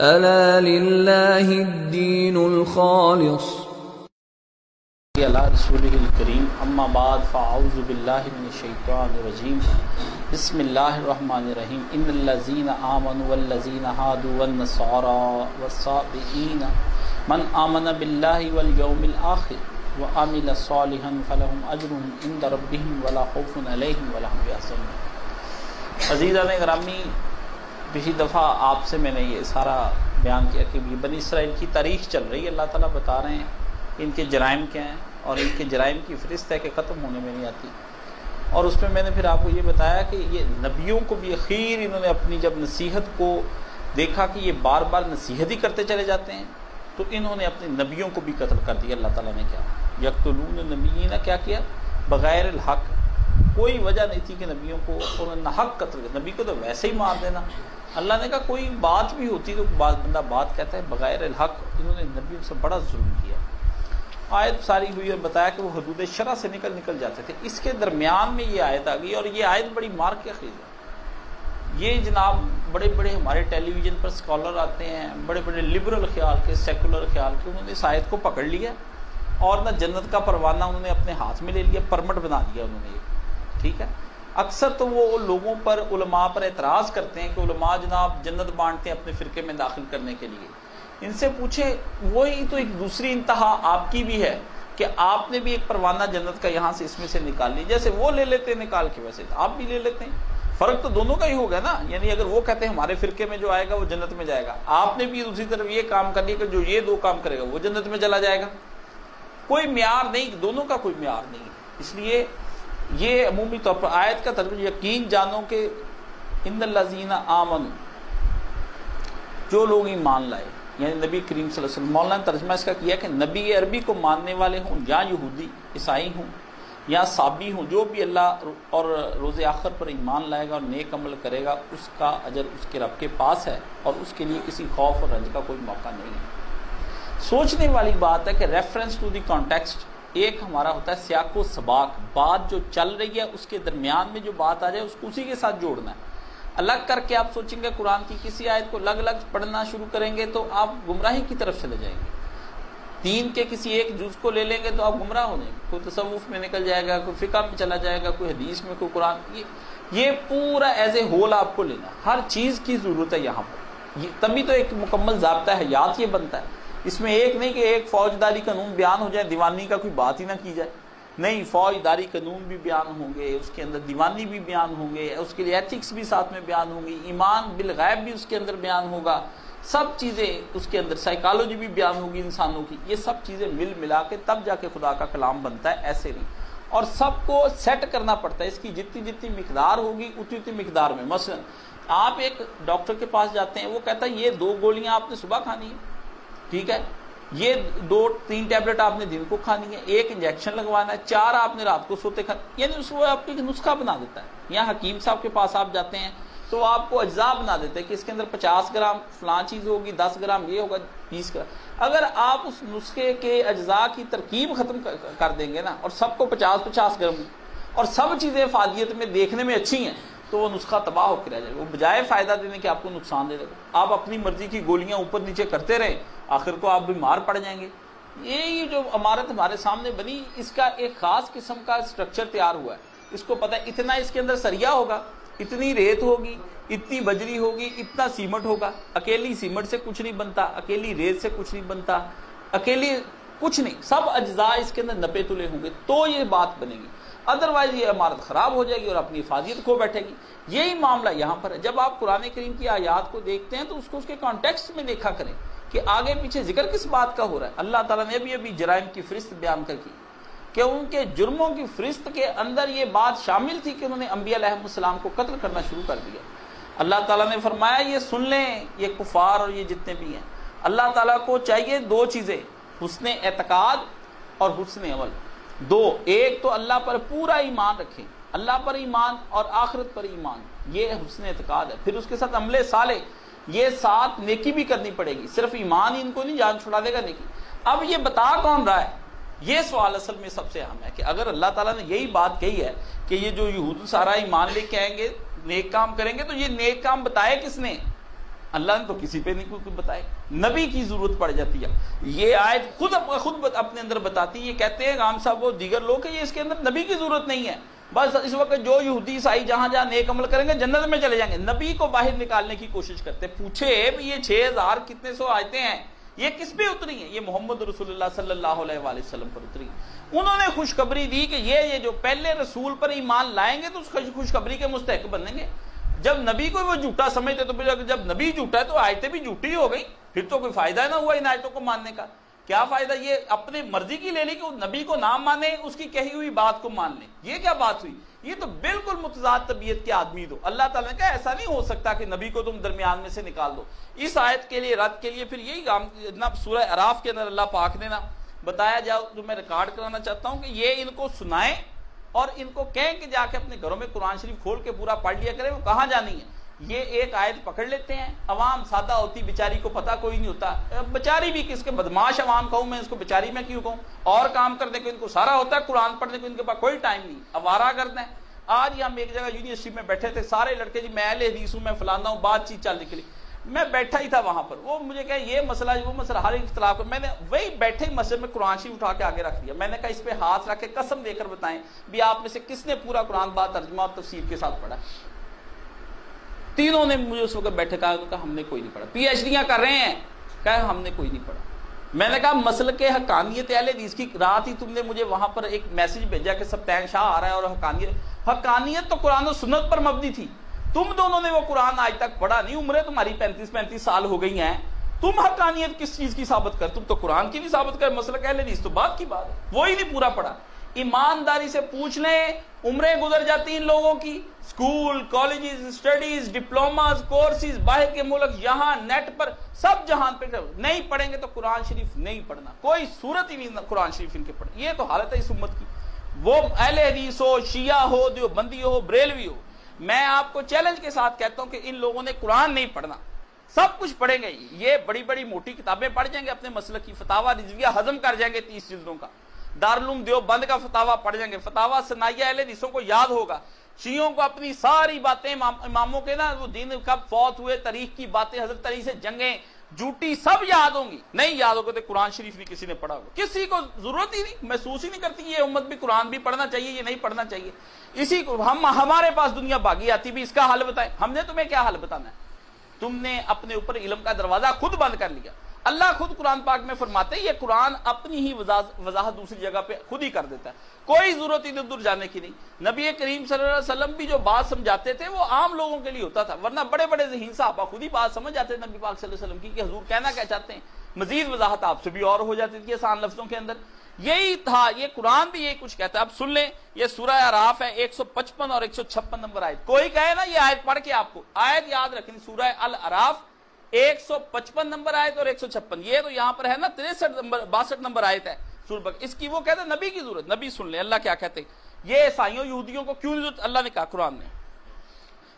ألا لله الدين الخالص. علی رسولہ الکریم اما بعد فاعوذ باللہ من الشیطان الرجیم بسم اللہ الرحمن الرحیم ان الذین آمنوا والذین ہادوا والنصارى والصابئین من آمن باللہ والیوم الآخر وعمل صالحا فلہم اجرهم عند ربهم ولا خوف علیہم ولا هم یحزنون. عزیزان گرامی، پچھلی دفعہ آپ سے میں نے یہ سارا بیان کیا کہ یہ بنی اسرائیل کی تاریخ چل رہی ہے. اللہ تعالیٰ بتا رہے ہیں کہ ان کے جرائم کیا ہیں اور ان کے جرائم کی فہرست ہے کہ ختم ہونے میں نہیں آتی. اور اس میں میں نے پھر آپ کو یہ بتایا کہ یہ نبیوں کو بھی اخیر انہوں نے اپنی جب نصیحت کو دیکھا کہ یہ بار بار نصیحت ہی کرتے چلے جاتے ہیں تو انہوں نے اپنے نبیوں کو بھی قتل کر دیا. اللہ تعالیٰ نے کیا یقتلون النبیین کیا بغیر الحق. کوئی وجہ نہیں تھی کہ نبیوں کو انہوں نے حق قتل کیا. نبی کو تو ویسے ہی مار دینا. اللہ نے کہا کوئی بات بھی ہوتی تو بندہ بات کہتا ہے بغیر الحق. انہوں نے نبیوں سے بڑا ظلم کیا. آیت ساری ہوئی اور بتایا کہ وہ حدود شرع سے نکل جاتے تھے. اس کے درمیان میں یہ آیت آ گئی اور یہ آیت بڑی مار کے خیز ہے. یہ جناب بڑے بڑے ہمارے ٹیلی ویژن پر اسکالر آتے ہیں، بڑے بڑے لبرل خیال کے، سیکولر خیال کے، انہوں نے اس آیت کو پکڑ لیا اور نہ جنت کا پروانہ انہوں نے اپنے ہاتھ میں لے لیا، پرمٹ بنا دیا انہوں نے. ٹھیک ہے، اکثر تو وہ لوگوں پر، علماء پر اعتراض کرتے ہیں کہ علماء جناب جنت بانٹتے ہیں اپنے فرقے میں داخل کرنے کے لیے. ان سے پوچھیں وہی تو ایک دوسری انتہا آپ کی بھی ہے کہ آپ نے بھی ایک پروانہ جنت کا یہاں سے اس میں سے نکال لی. جیسے وہ لے لیتے ہیں نکال کے ویسے آپ بھی لے لیتے ہیں. فرق تو دونوں کا ہی ہوگا نا. یعنی اگر وہ کہتے ہیں ہمارے فرقے میں جو آئے گا وہ جنت میں جائے گا، آپ نے بھی دوسری طرف یہ کام کر لیا کہ جو یہ دو کام کرے گا وہ جنت میں چلا جائے گا. کوئی معیار نہیں، دونوں کا کوئی معیار نہیں. اس لیے یہ عمومی طور پر آیت کا ترجمہ یقین جانو کہ ان الذین آمنوا، جو لوگ ایمان لائے، یعنی نبی کریم صلی اللہ علیہ وسلم. مولانا نے ترجمہ اس کا کیا کہ نبی عربی کو ماننے والے ہوں یا یہودی عیسائی ہوں یا صابی ہوں، جو بھی اللہ اور روز آخر پر ایمان لائے گا اور نیک عمل کرے گا اس کا اجر اس کے رب کے پاس ہے اور اس کے لیے کسی خوف اور رنج کا کوئی موقع نہیں ہے. سوچنے والی بات ہے کہ ریفرنس ٹو دی کانٹیکسٹ ایک ہمارا ہوتا ہے سیاق و سباق. بات جو چل رہی ہے اس کے درمیان میں جو بات آ جائے اس کو اسی کے ساتھ جوڑنا ہے. الگ کر کے آپ سوچیں گے قرآن کی کسی آیت کو الگ الگ پڑھنا شروع کریں گے تو آپ گمراہی کی طرف چلے جائیں گے. دین کے کسی ایک جز کو لے لیں گے تو آپ گمراہ ہو جائیں گے. کوئی تصوف میں نکل جائے گا، کوئی فقہ میں چلا جائے گا، کوئی حدیث میں، کوئی قرآن. یہ پورا ایز اے ہول آپ کو لینا. ہر چیز کی ضرورت ہے یہاں پر. تبھی تو ایک مکمل ضابطہ حیات یہ بنتا ہے. اس میں ایک نہیں کہ ایک فوجداری قانون بیان ہو جائے، دیوانی کا کوئی بات ہی نہ کی جائے. نہیں، فوجداری قانون بھی بیان ہوں گے، اس کے اندر دیوانی بھی بیان ہوں گے، اس کے لیے ایتھکس بھی ساتھ میں بیان ہوں گی، ایمان بالغیب بھی اس کے اندر بیان ہوگا، سب چیزیں اس کے اندر، سائیکالوجی بھی بیان ہوگی انسانوں کی. یہ سب چیزیں ملا کے تب جا کے خدا کا کلام بنتا ہے، ایسے نہیں. اور سب کو سیٹ کرنا پڑتا ہے. اس کی جتنی مقدار ہوگی اتنی مقدار میں. مثلا آپ ایک ڈاکٹر کے پاس جاتے ہیں، وہ کہتا ہے یہ 2 گولیاں آپ نے صبح کھانی ہے، ٹھیک ہے، یہ 2-3 ٹیبلٹ آپ نے دن کو کھانی ہے، 1 انجیکشن لگوانا ہے، 4 آپ نے رات کو سوتے کھانا. یعنی اس کو آپ کو ایک نسخہ بنا دیتا ہے. یا حکیم صاحب کے پاس آپ جاتے ہیں تو آپ کو اجزاء بنا دیتے ہیں کہ اس کے اندر 50 گرام فلاں چیز ہوگی، 10 گرام یہ ہوگا، 20 گرام. اگر آپ اس نسخے کے اجزاء کی ترکیب ختم کر دیں گے نا اور سب کو 50-50 گرام اور سب چیزیں فادیت میں دیکھنے میں اچھی ہیں تو وہ نسخہ تباہ ہو کے رہ جائے گا. وہ بجائے فائدہ دینے کے آپ کو نقصان دے گا. آپ اپنی مرضی کی گولیاں اوپر نیچے کرتے رہیں، آخر کو آپ بیمار پڑ جائیں گے. یہ جو عمارت ہمارے سامنے بنی، اس کا ایک خاص قسم کا اسٹرکچر تیار ہوا ہے. اس کو پتہ ہے اتنا اس کے اندر سریا ہوگا، اتنی ریت ہوگی، اتنی بجری ہوگی، اتنا سیمنٹ ہوگا. اکیلی سیمنٹ سے کچھ نہیں بنتا، اکیلی ریت سے کچھ نہیں بنتا، اکیلی کچھ نہیں. سب اجزاء اس کے اندر نپے تلے ہوں گے تو یہ بات بنے گی. ادروائز یہ عمارت خراب ہو جائے گی اور اپنی حفاظت کھو بیٹھے گی. یہی معاملہ یہاں پر ہے. جب آپ قرآن کریم کی آیات کو دیکھتے ہیں تو اس کو اس کے کانٹیکسٹ میں دیکھا کریں کہ آگے پیچھے ذکر کس بات کا ہو رہا ہے. اللہ تعالیٰ نے ابھی جرائم کی فہرست بیان کر کی کہ ان کے جرموں کی فہرست کے اندر یہ بات شامل تھی کہ انہوں نے انبیاء علیہ السلام کو قتل کرنا شروع کر دیا. اللہ تعالیٰ نے فرمایا یہ سن لیں یہ کفار اور یہ جتنے بھی ہیں، اللہ تعالیٰ کو چاہیے 2 چیزیں، حسن اعتقاد اور حسن عمل. 2، ایک تو اللہ پر پورا ایمان رکھیں، اللہ پر ایمان اور آخرت پر ایمان، یہ حسن اعتقاد ہے. پھر اس کے ساتھ عمل صالح، یہ ساتھ نیکی بھی کرنی پڑے گی. صرف ایمان ان کو نہیں جان چھڑا دے گا نیکی. اب یہ بتا کون رہا ہے؟ یہ سوال اصل میں سب سے اہم ہے کہ اگر اللہ تعالیٰ نے یہی بات کہی ہے کہ یہ جو یہود سارا ایمان لے کے آئیں گے، نیک کام کریں گے، تو یہ نیک کام بتائے کس نے؟ اللہ نے تو کسی پہ نہیں کوئی بتائے، نبی کی ضرورت پڑ جاتی ہے۔ یہ آیت خود اپنے اندر بتاتی ہے، یہ کہتے ہیں عام صاحب وہ دیگر لوگ کہ یہ اس کے اندر نبی کی ضرورت نہیں ہے، بس اس وقت جو یہودی عیسائی جہاں جہاں نیک عمل کریں گے جنت میں چلے جائیں گے، نبی کو باہر نکالنے کی کوشش کرتے۔ پوچھے بھی یہ 6000 کتنے سو آیتیں ہیں یہ کس پہ اتری ہیں؟ یہ محمد رسول اللہ صلی اللہ علیہ وآلہ وسلم پر اتری۔ انہوں نے خوشخبری دی کہ یہ جو پہلے رسول پر ایمان لائیں گے تو اس خوشخبری کے مستحق بنیں گے۔ جب نبی کو وہ جھوٹا سمجھتے تو پھر جب نبی جھوٹا ہے تو آیتیں بھی جھوٹی ہو گئی، پھر تو کوئی فائدہ نہ ہوا ان آیتوں کو ماننے کا۔ کیا فائدہ؟ یہ اپنے مرضی کی لے لی کہ نبی کو نہ مانے، اس کی کہی ہوئی بات کو مان لیں، یہ کیا بات ہوئی؟ یہ تو بالکل متضاد طبیعت کے آدمی دو۔ اللہ تعالیٰ نے کہا ایسا نہیں ہو سکتا کہ نبی کو تم درمیان میں سے نکال دو۔ اس آیت کے لیے رد کے لیے پھر یہی کام سورہ اعراف کے اندر اللہ پاک نے نا بتایا، جاؤ تو میں ریکارڈ کرانا چاہتا ہوں کہ یہ ان کو سنائیں اور ان کو کہیں کہ جا کے اپنے گھروں میں قرآن شریف کھول کے پورا پڑھ لیا کریں، وہ کہاں جانی ہے۔ یہ ایک آیت پکڑ لیتے ہیں، عوام سادہ ہوتی بیچاری کو پتہ کوئی نہیں ہوتا، بیچاری بھی کس کے بدماش عوام کہوں میں اس کو، بیچاری میں کیوں کہوں، اور کام کرنے کو ان کو سارا ہوتا ہے، قرآن پڑھنے کو ان کے پاس کوئی ٹائم نہیں، آوارہ کرتے ہیں۔ آج ہی ہم ایک جگہ یونیورسٹی میں بیٹھے تھے، سارے لڑکے جی میں اہل حدیث ہوں، میں فلانا ہوں، بات چیت چل نکلی، میں بیٹھا ہی تھا وہاں پر، وہ مجھے کہا یہ مسئلہ وہ مسئلہ ہر ایک اختلاف کر، میں نے وہی بیٹھے ہی مسجد میں قرآن شریف اٹھا کے آگے رکھ دیا، میں نے کہا اس پہ ہاتھ رکھ کے قسم دے کر بتائیں بھی آپ میں سے کس نے پورا قرآن بات ترجمہ اور تفسیر کے ساتھ پڑھا؟ تینوں نے مجھے اس وقت بیٹھے کہا ہم نے کوئی نہیں پڑھا، پی ایچ ڈیاں کر رہے ہیں، کہا ہم نے کوئی نہیں پڑھا۔ میں نے کہا مسلک حقانیت اہل حدیث کی رات ہی تم نے مجھے وہاں پر ایک میسج بھیجا کہ سبتین شاہ آ رہا ہے اور حقانیت تو قرآن و سنت پر مبنی تھی، تم دونوں نے وہ قرآن آج تک پڑھا نہیں، عمریں تمہاری 35 سال ہو گئی ہیں، تم حقانیت کس چیز کی ثابت کر، تم تو قرآن کی نہیں ثابت کر، مسلک اہل حدیث تو بات کی بات ہے، وہی نہیں پورا پڑھا۔ ایمانداری سے پوچھ لیں، عمریں گزر جاتی ان لوگوں کی، school, colleges, studies, diplomas, courses باہر کے ملک، یہاں نیٹ پر سب جہان پہ نہیں پڑھیں گے تو قرآن شریف نہیں پڑھنا، کوئی صورت ہی نہیں قرآن شریف ان کے پڑھیں۔ یہ تو حالت ہے اس امت کی، وہ اہل حدیث ہو، شیعہ ہو، دیوبندی ہو، بریلوی ہو، میں آپ کو چیلنج کے ساتھ کہتا ہوں کہ ان لوگوں نے قرآن نہیں پڑھنا، سب کچھ پڑھیں گے، یہ بڑی بڑی موٹی کتابیں پڑھ جائیں گے، اپنے مسلک کی فتاوی رضویہ ہضم کر جائیں گے 30 جلدوں کا، دارالعلوم دیوبند کا فتاوی پڑھ جائیں گے، فتاوی ثنائیہ اہل حدیثوں کو یاد ہوگا، شیعوں کو اپنی ساری باتیں اماموں کے نا وہ دین کب فوت ہوئے، تاریخ کی باتیں، حضرت علی سے جنگیں جھوٹی سب یاد ہوں گی، نہیں یاد ہوگا تو قرآن شریف بھی کسی نے پڑھا ہوگا، کسی کو ضرورت ہی نہیں، محسوس ہی نہیں کرتی یہ امت بھی قرآن بھی پڑھنا چاہیے، یہ نہیں پڑھنا چاہیے، اسی کو ہمارے پاس دنیا بھاگی آتی بھی اس کا حل بتائیں، ہم نے تمہیں کیا حل بتانا ہے؟ تم نے اپنے اوپر علم کا دروازہ خود بند کر لیا۔ اللہ خود قرآن پاک میں فرماتے ہیں یہ قرآن اپنی ہی وضاحت دوسری جگہ پہ خود ہی کر دیتا ہے، کوئی ضرورت ادھر ادھر جانے کی نہیں۔ نبی کریم صلی اللہ علیہ وسلم بھی جو بات سمجھاتے تھے وہ عام لوگوں کے لیے ہوتا تھا، ورنہ بڑے بڑے ذہین صحابہ خود ہی بات سمجھ جاتے تھے نبی پاک صلی اللہ علیہ وسلم کی کہ حضور کہنا کیا چاہتے ہیں، مزید وضاحت آپ سے بھی اور ہو جاتی تھی آسان لفظوں کے اندر، یہی تھا، یہ قرآن بھی یہی کچھ کہتا ہے۔ اب سن لیں، یہ سورہ اعراف ہے 155 اور 156 نمبر آیت، کوئی کہے نا یہ آیت پڑھ کے آپ کو آیت یاد رکھنی، سورہ الاعراف 155 نمبر آیت اور 156، یہ تو یہاں پر ہے نا 62 نمبر آیت ہے سورہ بقرہ، اس کی وہ کہتے ہیں نبی کی ضرورت، نبی سن لیں اللہ کیا کہتے ہیں، یہ عیسائیوں یہودیوں کو کیوں ضرورت، اللہ نے کہا قرآن میں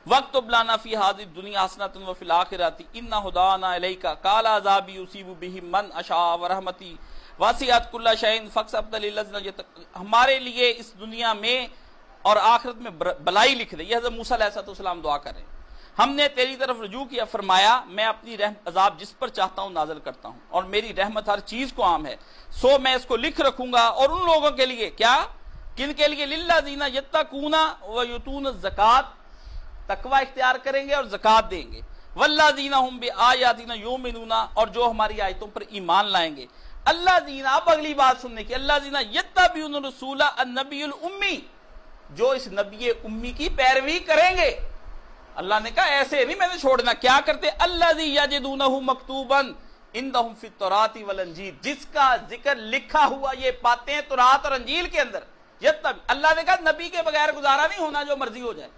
وَاكْتُبْ لَنَا فِي هَذِهِ الدُّنْيَا حَسَنَةً وَفِي الْآخِرَةِ إِنَّ هُدَانَا إِلَيْكَ قَالَ عَذَابِي يُصِيبُ بِهِ مَنْ أَشَاءُ وَرَحْمَتِي وَاسِعَتْ كُلَّ شَيْءٍ فَاكْتُبْهَا لِلَّذِينَ يَتَّقُونَ، ہمارے لیے اس دنیا میں اور آخرت میں بلائی لکھ دے، یہ حضرت موسیٰ علیہ السلام دعا کر رہے ہیں، ہم نے تیری طرف رجوع کیا، فرمایا میں اپنی عذاب جس پر چاہتا ہوں نازل کرتا ہوں اور میری رحمت ہر چیز کو عام ہے، سو میں اس کو لکھ رکھوں گا، اور ان لوگوں کے لیے کیا، کن کے لیے، للذین یتقون ویؤتون الزکات، تقوی اختیار کریں گے اور زکات دیں گے، والذین هم بآیاتنا یؤمنون، اور جو ہماری آیتوں پر ایمان لائیں گے، الذین، اب اگلی بات سننے کی، الذین یتبعون الرسول النبی الامی، جو اس نبی امی کی پیروی کریں گے، اللہ نے کہا ایسے نہیں میں نے چھوڑنا، کیا کرتے، الذی یجدونہ مکتوبا عندہم فی التوراۃ والانجیل، جس کا ذکر لکھا ہوا یہ پاتے ہیں تورات اور انجیل کے اندر، اللہ نے کہا نبی کے بغیر گزارا نہیں ہونا، جو مرضی ہو جائے،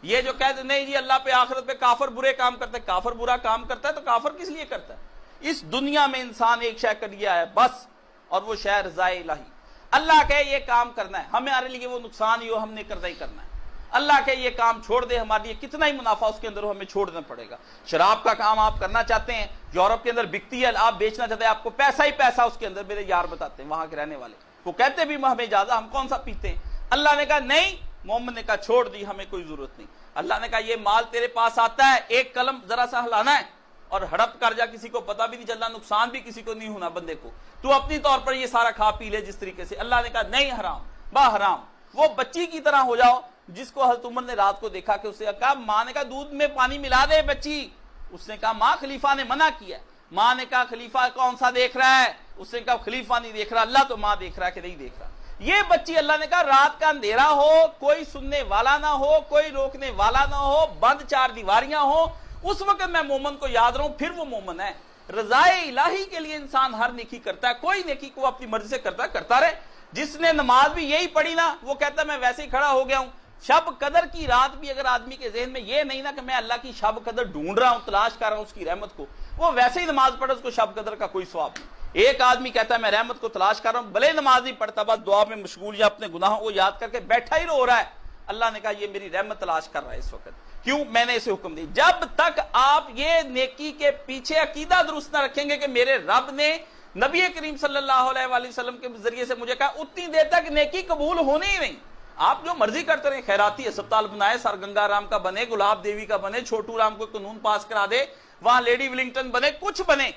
یہ جو کہتے نہیں جی اللہ پہ آخرت پہ کافر برے کام کرتے، کافر برا کام کرتا ہے تو کافر کس لیے کرتا ہے، اس دنیا میں انسان ایک شے کر لیا ہے بس، اور وہ شے رضا الہی، اللہ کہے یہ کام کرنا ہے، ہمارے لیے وہ نقصان ہی ہو ہم نے کرنا ہی کرنا ہے، اللہ کہ یہ کام چھوڑ دے، ہمارے لیے کتنا ہی منافع اس کے اندر ہو ہمیں چھوڑنا پڑے گا، شراب کا کام آپ کرنا چاہتے ہیں، یورپ کے اندر بکتی ہے، آپ بیچنا چاہتے ہیں، آپ کو پیسہ ہی پیسہ اس کے اندر، میرے یار بتاتے ہیں وہاں کے رہنے والے، وہ کہتے بھی ہمیں اجازت، ہم کون سا پیتے ہیں، اللہ نے کہا نہیں، محمد نے کہا چھوڑ دی، ہمیں کوئی ضرورت نہیں، اللہ نے کہا یہ مال تیرے پاس آتا ہے، ایک قلم ذرا سا ہلانا ہے، اور ہڑپ کر جا, کسی کو پتہ بھی نہیں چلنا, نقصان بھی کسی کو نہیں ہونا بندے کو, تو اپنی طور پر یہ سارا کھا پی لے جس طریقے سے. اللہ نے کہا نہیں, حرام با حرام. وہ بچی کی طرح ہو جاؤ جس کو حضرت عمر نے رات کو دیکھا کہ اسے کہا, ماں نے کہا دودھ میں پانی ملا دے بچی. اس نے کہا ماں خلیفہ نے منع کیا. ماں نے کہا خلیفہ کون سا دیکھ رہا ہے؟ اس نے کہا خلیفہ نہیں دیکھ رہا, اللہ تو ماں دیکھ رہا ہے کہ نہیں دیکھ رہا. یہ بچی, اللہ نے کہا رات کا اندھیرا ہو, کوئی سننے والا نہ ہو, کوئی روکنے والا نہ ہو, بند 4 دیواریاں ہو, اس وقت میں مومن کو یاد رہوں, پھر وہ مومن ہے. رضائے الہی کے لیے انسان ہر نیکی کرتا ہے, کوئی نیکی کو اپنی مرضی سے کرتا رہے. جس نے نماز بھی یہی پڑھی نا, وہ کہتا ہے میں ویسے ہی کھڑا ہو گیا ہوں. شب قدر کی رات بھی اگر آدمی کے ذہن میں یہ نہیں نا کہ میں اللہ کی شب قدر ڈھونڈ رہا ہوں, تلاش کر رہا ہوں اس کی رحمت کو, وہ ویسے ہی نماز پڑھے, اس کو شب قدر کا کوئی ثواب نہیں. ایک آدمی کہتا ہے میں رحمت کو تلاش کر رہا ہوں, بھلے نماز نہیں پڑھتا, بس دعا میں مشغول یا اپنے گناہوں کو یاد کر کے بیٹھا ہی رو رہا ہے, اللہ نے کہا یہ میری رحمت تلاش کر رہا ہے اس وقت. کیوں؟ میں نے اسے حکم دی. جب تک آپ یہ نیکی کے پیچھے عقیدہ درست نہ رکھیں گے کہ میرے رب نے نبی کریم صلی اللہ علیہ وآلہ وسلم کے ذریعے سے مجھے کہا, اتنی دیر تک نیکی قبول ہونی ہی نہیں. آپ جو مرضی کرتے رہیں, خیراتی اسپتال بنائے, سر گنگا رام کا بنے, گلاب دیوی کا بنے, چھوٹو رام کو قانون پاس کرا دے, وہاں لیڈی ولنگٹن بنے, کچھ بنے,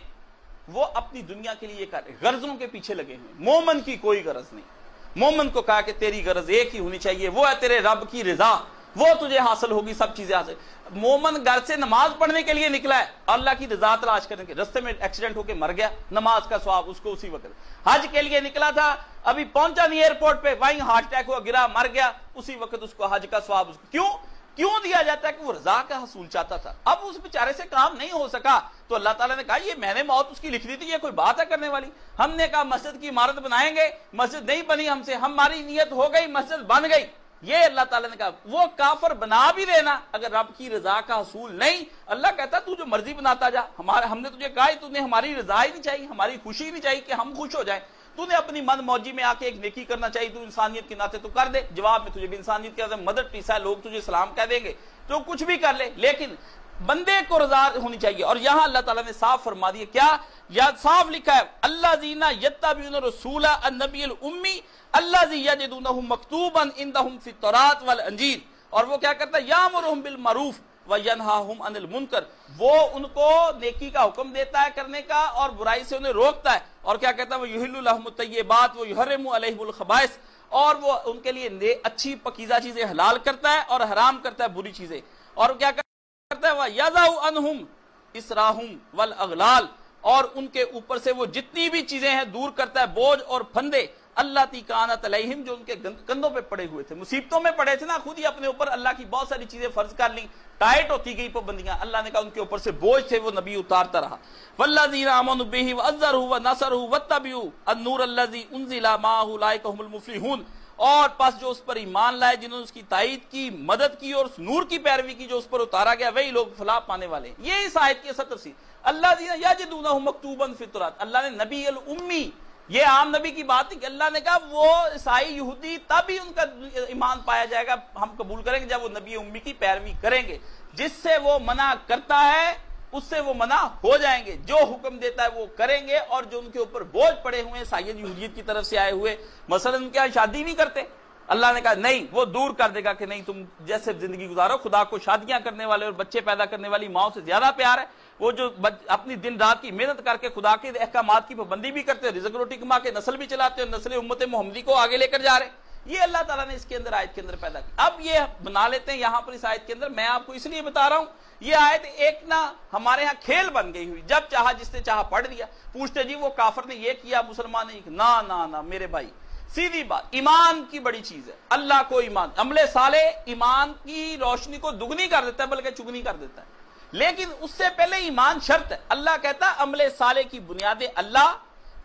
وہ اپنی دنیا کے لیے کر رہے, غرضوں کے پیچھے لگے ہوئے. مومن کی کوئی غرض نہیں. مومن کو کہا کہ تیری غرض ایک ہی ہونی چاہیے, وہ ہے تیرے رب کی رضا, وہ تجھے حاصل ہوگی, سب چیزیں حاصل. مومن گھر سے نماز پڑھنے کے لیے نکلا ہے, اللہ کی رضا تلاش کرنے کے, رستے میں ایکسیڈنٹ ہو کے مر گیا, نماز کا ثواب اس کو اسی وقت. حج کے لیے نکلا تھا, ابھی پہنچا نہیں ایئرپورٹ پہ, وہیں ہارٹ اٹیک ہوا, گرا, مر گیا, اسی وقت اس کو حج کا ثواب. کیوں دیا جاتا ہے؟ کہ وہ رضا کا حصول چاہتا تھا. اب اس بیچارے سے کام نہیں ہو سکا, تو اللہ تعالیٰ نے کہا یہ میں نے موت اس کی لکھ دی تھی, یہ کوئی بات ہے کرنے والی. ہم نے کہا مسجد کی عمارت بنائیں گے, مسجد نہیں بنی ہم سے, ہماری نیت ہو گئی, مسجد بن گئی. یہ اللہ تعالیٰ نے کہا وہ کافر بنا بھی دینا, اگر رب کی رضا کا حصول نہیں, اللہ کہتا تو جو مرضی بناتا جا, ہم نے تجھے کہا تو نے ہماری رضا ہی نہیں چاہیے, ہماری خوشی نہیں چاہیے کہ ہم خوش ہو جائیں, تو نے اپنی من موجی میں آ کے ایک نیکی کرنا چاہیے, تو انسانیت کے ناطے تو کر دے. جواب میں تجھے بھی انسانیت کے مدر ٹیسا ہے, لوگ تجھے سلام کہہ دیں گے, تو کچھ بھی کر لے, لیکن بندے کو رضا ہونی چاہیے. اور یہاں اللہ تعالیٰ نے صاف فرما دیا, کیا یا صاف لکھا ہے, اللہ زینا یتبعون الرسول النبی الامی الذی یجدونہ مکتوبا عندہم فی التوراۃ والانجیل. اور وہ کیا کرتا ہے, یامرہم بالمعروف وینہاہم عن المنکر, وہ ان کو نیکی کا حکم دیتا ہے کرنے کا اور برائی سے انہیں روکتا ہے. اور کیا کہتا ہے, ویحل لہم الطیبات ویحرم علیہم الخبائث, اور وہ ان کے لیے اچھی پکیزہ چیزیں حلال کرتا ہے اور حرام کرتا ہے بری چیزیں. اور کیا کرتا ہے, وَيَضَعُ عَنْهُمْ إِصْرَاهُمْ وَالْأَغْلَالَ, اور ان کے اوپر سے وہ جتنی بھی چیزیں ہیں دور کرتا ہے, بوجھ اور پھندے, اللہ تی کانت علیہم, جو ان کے کندھوں پہ پڑے ہوئے تھے, مصیبتوں میں پڑے تھے نا, خود ہی اپنے اوپر اللہ کی بہت ساری چیزیں فرض کر لی, ٹائٹ ہوتی گئی پابندیاں, اللہ نے کہا ان کے اوپر سے بوجھ تھے, وہ نبی اتارتا رہا. وَالَّذِينَ آمَنُوا بِهِ وَعَزَّرُوهُ وَنَصَرُوهُ وَاتَّبَعُوا النُّورَ الَّذِي أُنزِلَ مَعَهُ أُولَٰئِكَ هُمُ الْمُفْلِحُونَ. اور پس جو اس پر ایمان لائے, جنہوں نے اس کی تائید کی, مدد کی, اور اس نور کی پیروی کی جو اس پر اتارا گیا, وہی لوگ فلاح پانے والے. یہ اس آیت کی اصل تفسیر. الذین یجدونہ مکتوبا فی التوراۃ, اللہ نے نبی الامی, یہ عام نبی کی بات نہیں کہ اللہ نے کہا وہ عیسائی یہودی تب ہی ان کا ایمان پایا جائے گا, ہم قبول کریں گے جب وہ نبی امی کی پیروی کریں گے. جس سے وہ منع کرتا ہے اس سے وہ منع ہو جائیں گے, جو حکم دیتا ہے وہ کریں گے. اور جو ان کے اوپر بوجھ پڑے ہوئے ہیں سید یہودیت کی طرف سے آئے ہوئے, مثلا ان کے شادی نہیں کرتے, اللہ نے کہا نہیں, وہ دور کر دے گا کہ نہیں تم جیسے زندگی گزارو, خدا کو شادیاں کرنے والے اور بچے پیدا کرنے والی ماؤں سے زیادہ پیار ہے. وہ جو اپنی دن رات کی محنت کر کے خدا کے احکامات کی پابندی بھی کرتے ہیں, رزق روٹی کما کے نسل بھی چلاتے ہیں, نسل امت محمدی کو آگے لے کر جا رہے ہیں. یہ اللہ تعالیٰ نے اس کے اندر آیت کے اندر پیدا کی. اب یہ بنا لیتے ہیں یہاں پر اس آیت کے اندر, میں آپ کو اس لیے بتا رہا ہوں, یہ آیت ایک نا ہمارے ہاں کھیل بن گئی ہوئی, جب چاہا جس نے چاہا پڑھ دیا. پوچھتے جی وہ کافر نے یہ کیا, مسلمان نے, نہ میرے بھائی, سیدھی بات, ایمان کی بڑی چیز ہے. اللہ کو ایمان, عمل صالح ایمان کی روشنی کو دگنی کر دیتا ہے بلکہ چگنی کر دیتا ہے, لیکن اس سے پہلے ایمان شرط ہے. اللہ کہتا ہے عمل صالح کی بنیادیں اللہ,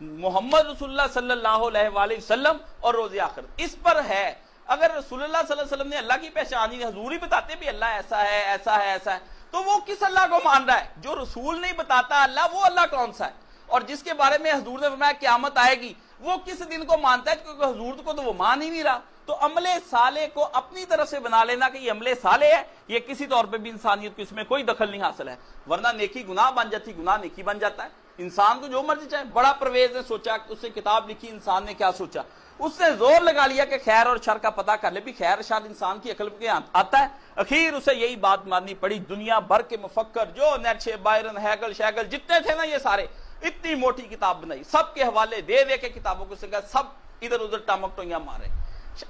محمد رسول اللہ صلی اللہ علیہ وآلہ وسلم اور روز آخر, اس پر ہے. اگر رسول اللہ صلی اللہ علیہ وسلم نے اللہ کی پہچانی, حضور ہی بتاتے بھی اللہ ایسا ہے ایسا ہے ایسا ہے, تو وہ کس اللہ کو مان رہا ہے؟ جو رسول نہیں بتاتا اللہ, وہ اللہ کون سا ہے؟ اور جس کے بارے میں حضور نے فرمایا قیامت آئے گی, وہ کس دن کو مانتا ہے؟ کیونکہ حضور کو تو وہ مان ہی نہیں رہا. تو عمل صالح کو اپنی طرف سے بنا لینا کہ یہ عمل صالح ہے, یہ کسی طور پہ بھی انسانیت کو اس میں کوئی دخل نہیں حاصل ہے. ورنہ نیکی گناہ بن جاتی, گناہ نیکی بن جاتا ہے. انسان کو جو مرضی چاہے, بڑا پرویز نے سوچا, اس نے کتاب لکھی, انسان نے کیا سوچا, اس نے زور لگا لیا کہ خیر اور شر کا پتہ کر لے، بھی خیر شر انسان کی عقل کے آتا ہے، اخیر اسے یہی بات ماننی پڑی۔ دنیا بھر کے مفکر جو نیٹشے، بائرن، ہیگل، شیگل جتنے تھے نا، یہ سارے اتنی موٹی کتاب بنائی، سب کے حوالے دے دے کے کتابوں کو سنگا، سب ادھر ادھر ٹامکٹویاں مارے۔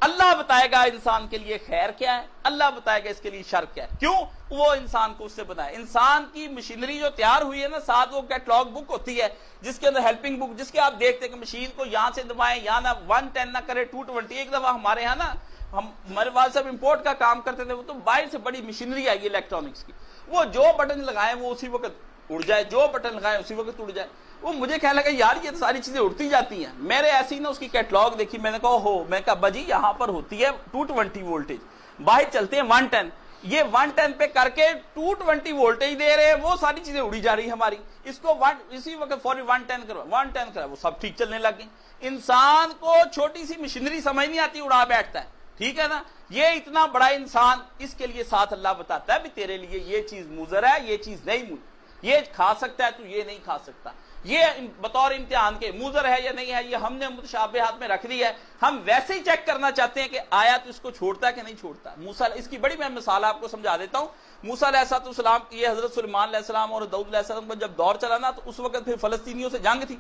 اللہ بتائے گا انسان کے لیے خیر کیا ہے، اللہ بتائے گا اس کے لیے شر کیا ہے۔ کیوں؟ وہ انسان کو اس سے بنایا۔ انسان کی مشینری جو تیار ہوئی ہے نا، ساتھ وہ کیٹلاگ بک ہوتی ہے جس کے اندر ہیلپنگ بک، جس کے آپ دیکھتے ہیں کہ مشین کو یہاں سے دبائیں، یہاں نہ 110 نہ کرے 220۔ ایک دفعہ ہمارے ہاں نا، ہمارے والد صاحب امپورٹ کا کام کرتے تھے، وہ تو باہر سے بڑی مشینری آئی الیکٹرانکس کی، وہ جو بٹن لگائیں وہ اسی وقت اڑ جائے، جو بٹن لگائیں اسی وقت اڑ جائے۔ وہ مجھے کہنے لگا یار یہ ساری چیزیں اڑتی جاتی ہیں، میرے ایسی نا اس کی کیٹلاگ دیکھی، میں نے کہا ہو، میں کہا بجی یہاں پر ہوتی ہے 220 وولٹیج، باہر چلتے ہیں 110، یہ 110 پہ کر کے 220 وولٹیج دے رہے ہیں، وہ ساری چیزیں اڑی جا رہی ہماری، اس کو اسی وقت فوری 110 کرو، وہ سب ٹھیک چلنے لگے۔ انسان کو چھوٹی سی مشینری سمجھ نہیں آتی، اڑا بیٹھتا ہے، ٹھیک ہے نا۔ یہ اتنا بڑا انسان، اس کے لیے ساتھ اللہ بتاتا ہے بھی تیرے لیے یہ چیز مضر ہے، یہ چیز نہیں مضر، یہ کھا سکتا ہے تو یہ نہیں کھا سکتا، یہ بطور امتحان کے مضر ہے یا نہیں ہے، یہ ہم نے متشابہات میں رکھ دی ہے، ہم ویسے ہی چیک کرنا چاہتے ہیں کہ آیا تو اس کو چھوڑتا ہے کہ نہیں چھوڑتا۔ موسیٰ، اس کی بڑی میں مثال آپ کو سمجھا دیتا ہوں۔ موسیٰ علیہ السلام کی، یہ حضرت سلیمان علیہ السلام اور داؤد علیہ السلام کا جب دور چلا نا، تو اس وقت پھر فلسطینیوں سے جنگ تھی،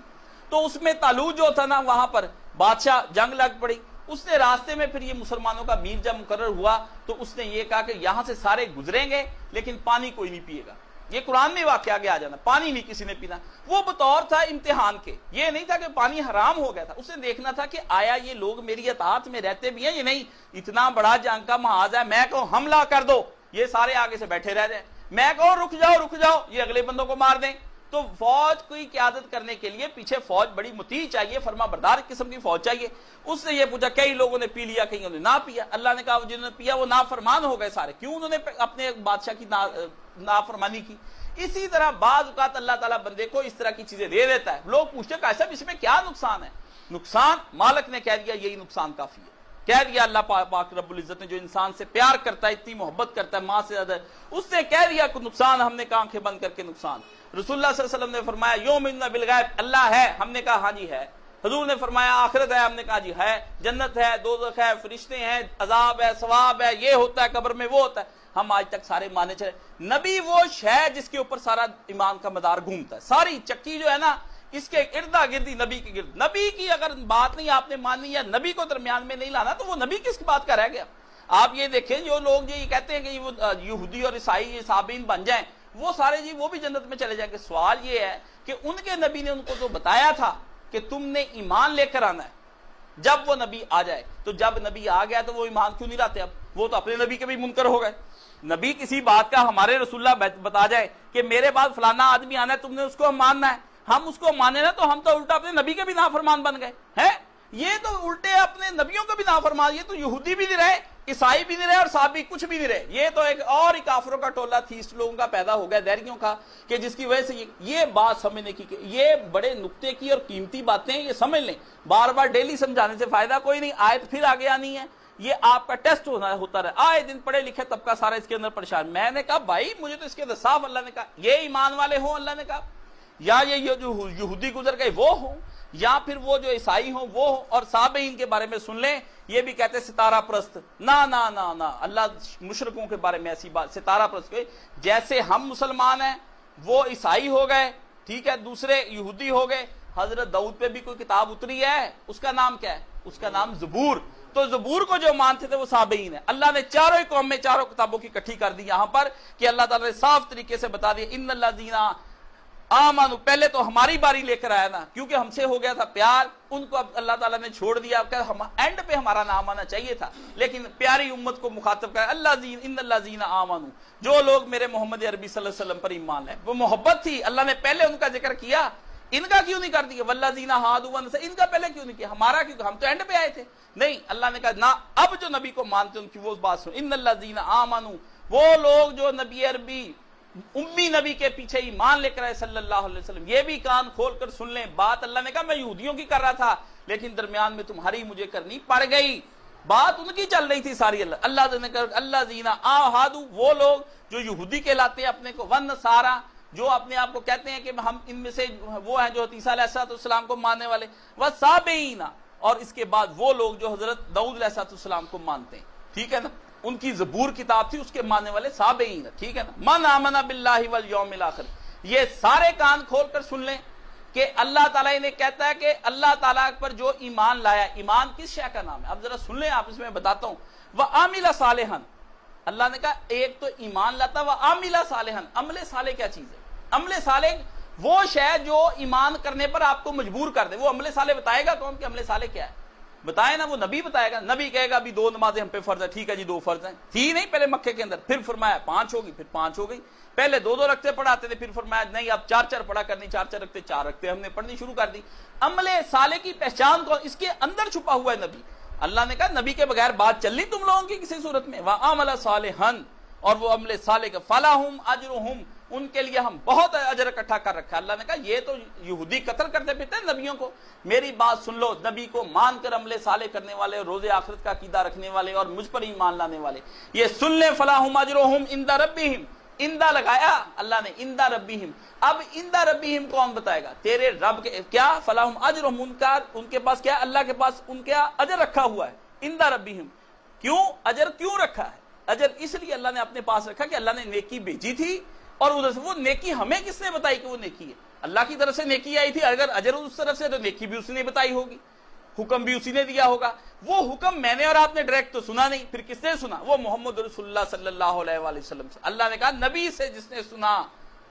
تو اس میں طالوت جو تھا نا، وہاں پر بادشاہ جنگ لگ پڑی، اس نے راستے میں پھر یہ مسلمانوں کا میر جب مقرر ہوا تو اس نے یہ کہا کہ یہاں سے سارے گزریں گے لیکن پانی کوئی نہیں پیے گا، یہ قرآن میں واقعہ آگے آ جانا، پانی نہیں کسی نے پینا۔ وہ بطور تھا امتحان کے، یہ نہیں تھا کہ پانی حرام ہو گیا تھا، اسے دیکھنا تھا کہ آیا یہ لوگ میری اطاعت میں رہتے بھی ہیں یہ نہیں، اتنا بڑا جنگ کا محاذ ہے، میں کہوں حملہ کر دو، یہ سارے آگے سے بیٹھے رہ جائیں، میں کہوں رک جاؤ، یہ اگلے بندوں کو مار دیں۔ تو فوج کی قیادت کرنے کے لیے پیچھے فوج بڑی مطیع چاہیے، فرما بردار قسم کی فوج چاہیے۔ اس نے یہ پوچھا، کئی لوگوں نے پی لیا، کئیوں نے نہ پیا۔ اللہ نے کہا جنہوں نے پیا وہ نافرمان ہو گئے سارے، کیوں؟ انہوں نے اپنے بادشاہ کی نافرمانی کی۔ اسی طرح بعض اوقات اللہ تعالیٰ بندے کو اس طرح کی چیزیں دے دیتا ہے، لوگ پوچھتے ہیں صاحب اس میں کیا نقصان ہے؟ نقصان مالک نے کہہ دیا یہی نقصان کافی ہے، کہہ دیا اللہ پاک رب العزت نے، جو انسان سے پیار کرتا ہے، اتنی محبت کرتا ہے، ماں سے زیادہ، اس نے کہہ دیا کہ نقصان، ہم نے کہا آنکھیں بند کر کے نقصان۔ رسول اللہ صلی اللہ علیہ وسلم نے فرمایا یؤمنون بالغیب، اللہ ہے، ہم نے کہا ہاں جی ہے۔ حضور نے فرمایا آخرت ہے، ہم نے کہا جی ہے، جنت ہے، دوزخ ہے، فرشتے ہیں، عذاب ہے، ثواب ہے، یہ ہوتا ہے قبر میں، وہ ہوتا ہے، ہم آج تک سارے مانے چلے۔ نبی وہ شے جس کے اوپر سارا ایمان کا مدار گھومتا ہے، ساری چکی جو ہے نا اس کے اردا گردی نبی کے گرد، نبی کی اگر بات نہیں آپ نے مانی یا نبی کو درمیان میں نہیں لانا تو وہ نبی کس بات کا رہ گیا۔ آپ یہ دیکھیں جو لوگ یہ کہتے ہیں کہ وہ یہودی اور عیسائی صابین بن جائیں، وہ سارے جی وہ بھی جنت میں چلے جائیں گے۔ سوال یہ ہے کہ ان کے نبی نے ان کو تو بتایا تھا کہ تم نے ایمان لے کر آنا ہے جب وہ نبی آ جائے، تو جب نبی آ گیا تو وہ ایمان کیوں نہیں لاتے؟ اب وہ تو اپنے نبی کے بھی منکر ہو گئے۔ نبی کسی بات کا ہمارے رسول اللہ بتا جائے کہ میرے بعد فلانا آدمی آنا ہے، تم نے اس کو ماننا ہے، ہم اس کو مانے نا، تو ہم تو الٹا اپنے نبی کے بھی نافرمان بن گئے ہیں۔ یہ تو الٹے اپنے نبیوں کو بھی نافرمان، یہ تو یہودی بھی نہیں رہے، عیسائی بھی نہیں رہے، اور صحابی کچھ بھی نہیں رہے، یہ تو ایک اور ہی کافروں کا ٹولہ تھیسٹ لوگوں کا پیدا ہو گیا، دیریوں کا، کہ جس کی وجہ سے یہ بات سمجھنے کی کہ یہ بڑے نقطے کی اور قیمتی باتیں یہ سمجھ لیں، بار بار ڈیلی سمجھانے سے فائدہ کوئی نہیں، آیت پھر آگے آنی ہے، یہ آپ کا ٹیسٹ ہوتا رہے، آئے دن پڑھے لکھے طبقہ سارا اس کے اندر پریشان۔ میں نے کہا بھائی مجھے تو اس کے اندر صاف اللہ نے کہا یہ ایمان والے ہوں، اللہ نے کہا، یا یہ جو یہودی گزر گئے وہ ہوں، یا پھر وہ جو عیسائی ہوں وہ ہوں۔ اور صابئین کے بارے میں سن لیں، یہ بھی کہتے ہیں ستارہ پرست، نہ اللہ مشرکوں کے بارے میں ایسی بات، ستارہ پرست کوئی، جیسے ہم مسلمان ہیں وہ عیسائی ہو گئے، ٹھیک ہے، دوسرے یہودی ہو گئے۔ حضرت داؤد پہ بھی کوئی کتاب اتری ہے، اس کا نام کیا ہے؟ اس کا نام زبور۔ تو زبور کو جو مانتے تھے وہ صابئین ہیں۔ اللہ نے چاروں ہی قوم میں چاروں کتابوں کی اکٹھی کر دی یہاں پر، کہ اللہ تعالیٰ نے صاف طریقے سے بتا دیا ان الذین آمنوا، پہلے تو ہماری باری لے کر آیا نا، کیونکہ ہم سے ہو گیا تھا پیار، ان کو اب اللہ تعالیٰ نے چھوڑ دیا، اینڈ پہ ہمارا نام آنا چاہیے تھا، لیکن پیاری امت کو مخاطب کر ان الذین آمنوا، جو لوگ میرے محمد عربی صلی اللہ علیہ وسلم پر ایمان لائے، وہ محبت تھی، اللہ نے پہلے ان کا ذکر کیا، ان کا کیوں نہیں کر دیا؟ والذین ہادوا، ان کا پہلے کیوں نہیں کیا؟ ہمارا کیوں؟ ہم تو اینڈ پہ آئے تھے۔ نہیں، اللہ نے کہا نہ، اب جو نبی کو مانتے ان کی وہ بات سن، ان الذین آمنوا، وہ لوگ جو نبی عربی امی نبی کے پیچھے ایمان لے کر آئے صلی اللہ علیہ وسلم۔ یہ بھی کان کھول کر سن لیں بات، اللہ نے کہا میں یہودیوں کی کر رہا تھا لیکن درمیان میں تمہاری مجھے کرنی پڑ گئی، بات ان کی چل رہی تھی ساری۔ اللہ نے کہا الذین آہادوا، وہ لوگ جو یہودی کہلاتے ہیں اپنے کو، ونصارا، جو اپنے آپ کو کہتے ہیں کہ ہم ان میں سے وہ ہیں جو عیسیٰ علیہ السلام کو ماننے والے، وصابئین، اور اس کے بعد وہ لوگ جو حضرت داؤد علیہ السلام کو مانتے ہیں، ٹھیک ہے نا، ان کی زبور کتاب تھی، اس کے ماننے والے صابئین، ٹھیک ہے نا، من آمن باللہ والیوم الآخر، یہ سارے کان کھول کر سن لیں کہ اللہ تعالیٰ انہیں کہتا ہے کہ اللہ تعالیٰ پر جو ایمان لایا، ایمان کس شے کا نام ہے؟ اب ذرا سن لیں آپ، اس میں بتاتا ہوں، وَعَمِلَ صَالِحًا، اللہ نے کہا ایک تو ایمان لاتا، وَعَمِلَ صَالِحًا، عمل صالح کیا چیز ہے؟ عمل صالح وہ شے جو ایمان کرنے پر آپ کو مجبور کر دے، وہ عمل صالح بتائے گا کون کہ عمل صالح کیا ہے؟ بتائے نا، وہ نبی بتائے گا، نبی کہے گا ابھی 2 نمازیں ہم پہ فرض ہے، ٹھیک ہے جی 2 فرض ہیں، تھی نہیں پہلے مکے کے اندر، پھر فرمایا 5 ہوگی، پھر 5 ہو گئی، پہلے 2 رکھتے پڑھاتے تھے، پھر فرمایا نہیں اب 4 پڑھا کرنی، 4 رکھتے 4 رکھتے ہم نے پڑھنی شروع کر دی۔ عمل صالح کی پہچان کو اس کے اندر چھپا ہوا ہے نبی، اللہ نے کہا نبی کے بغیر بات چل نہیں تم لوگوں کی کسی صورت میں، وَعَمَلَ صَالِحًا، اور وہ عمل صالح کا فَلَهُمْ أَجْرُهُمْ، ان کے لیے ہم بہت اجر اکٹھا کر رکھا ہے۔ اللہ نے کہا یہ تو یہودی قتل کرتے پھرتے ہیں نبیوں کو، میری بات سن لو، نبی کو مان کر عمل صالح کرنے والے، روز آخرت کا عقیدہ رکھنے والے اور مجھ پر ایمان لانے والے، یہ سن لیں، فَلَهُمْ أَجْرُهُمْ عِنْدَ رَبِّهِمْ، اندہ لگایا اللہ نے، اندہ ربیہم، اب اندہ ربیہم کون بتائے گا؟ تیرے رب کے کیا؟ فلاحم اجرہم، ان کے پاس کیا؟ اللہ کے پاس ان کا اجر رکھا ہوا ہے، اندہ ربیہم۔ کیوں اجر کیوں رکھا ہے؟ اجر اس لیے اللہ نے اپنے پاس رکھا کہ اللہ نے نیکی بھیجی تھی، اور ادھر سے وہ نیکی ہمیں کس نے بتائی کہ وہ نیکی ہے؟ اللہ کی طرف سے نیکی آئی تھی، اگر اجر اس طرف سے تو نیکی بھی اسی نے بتائی ہوگی، حکم بھی اسی نے دیا ہوگا۔ وہ حکم میں نے اور آپ نے ڈائریکٹ تو سنا نہیں، پھر کس نے سنا؟ وہ محمد رسول اللہ صلی اللہ علیہ وآلہ وسلم سے، اللہ نے کہا نبی سے جس نے سنا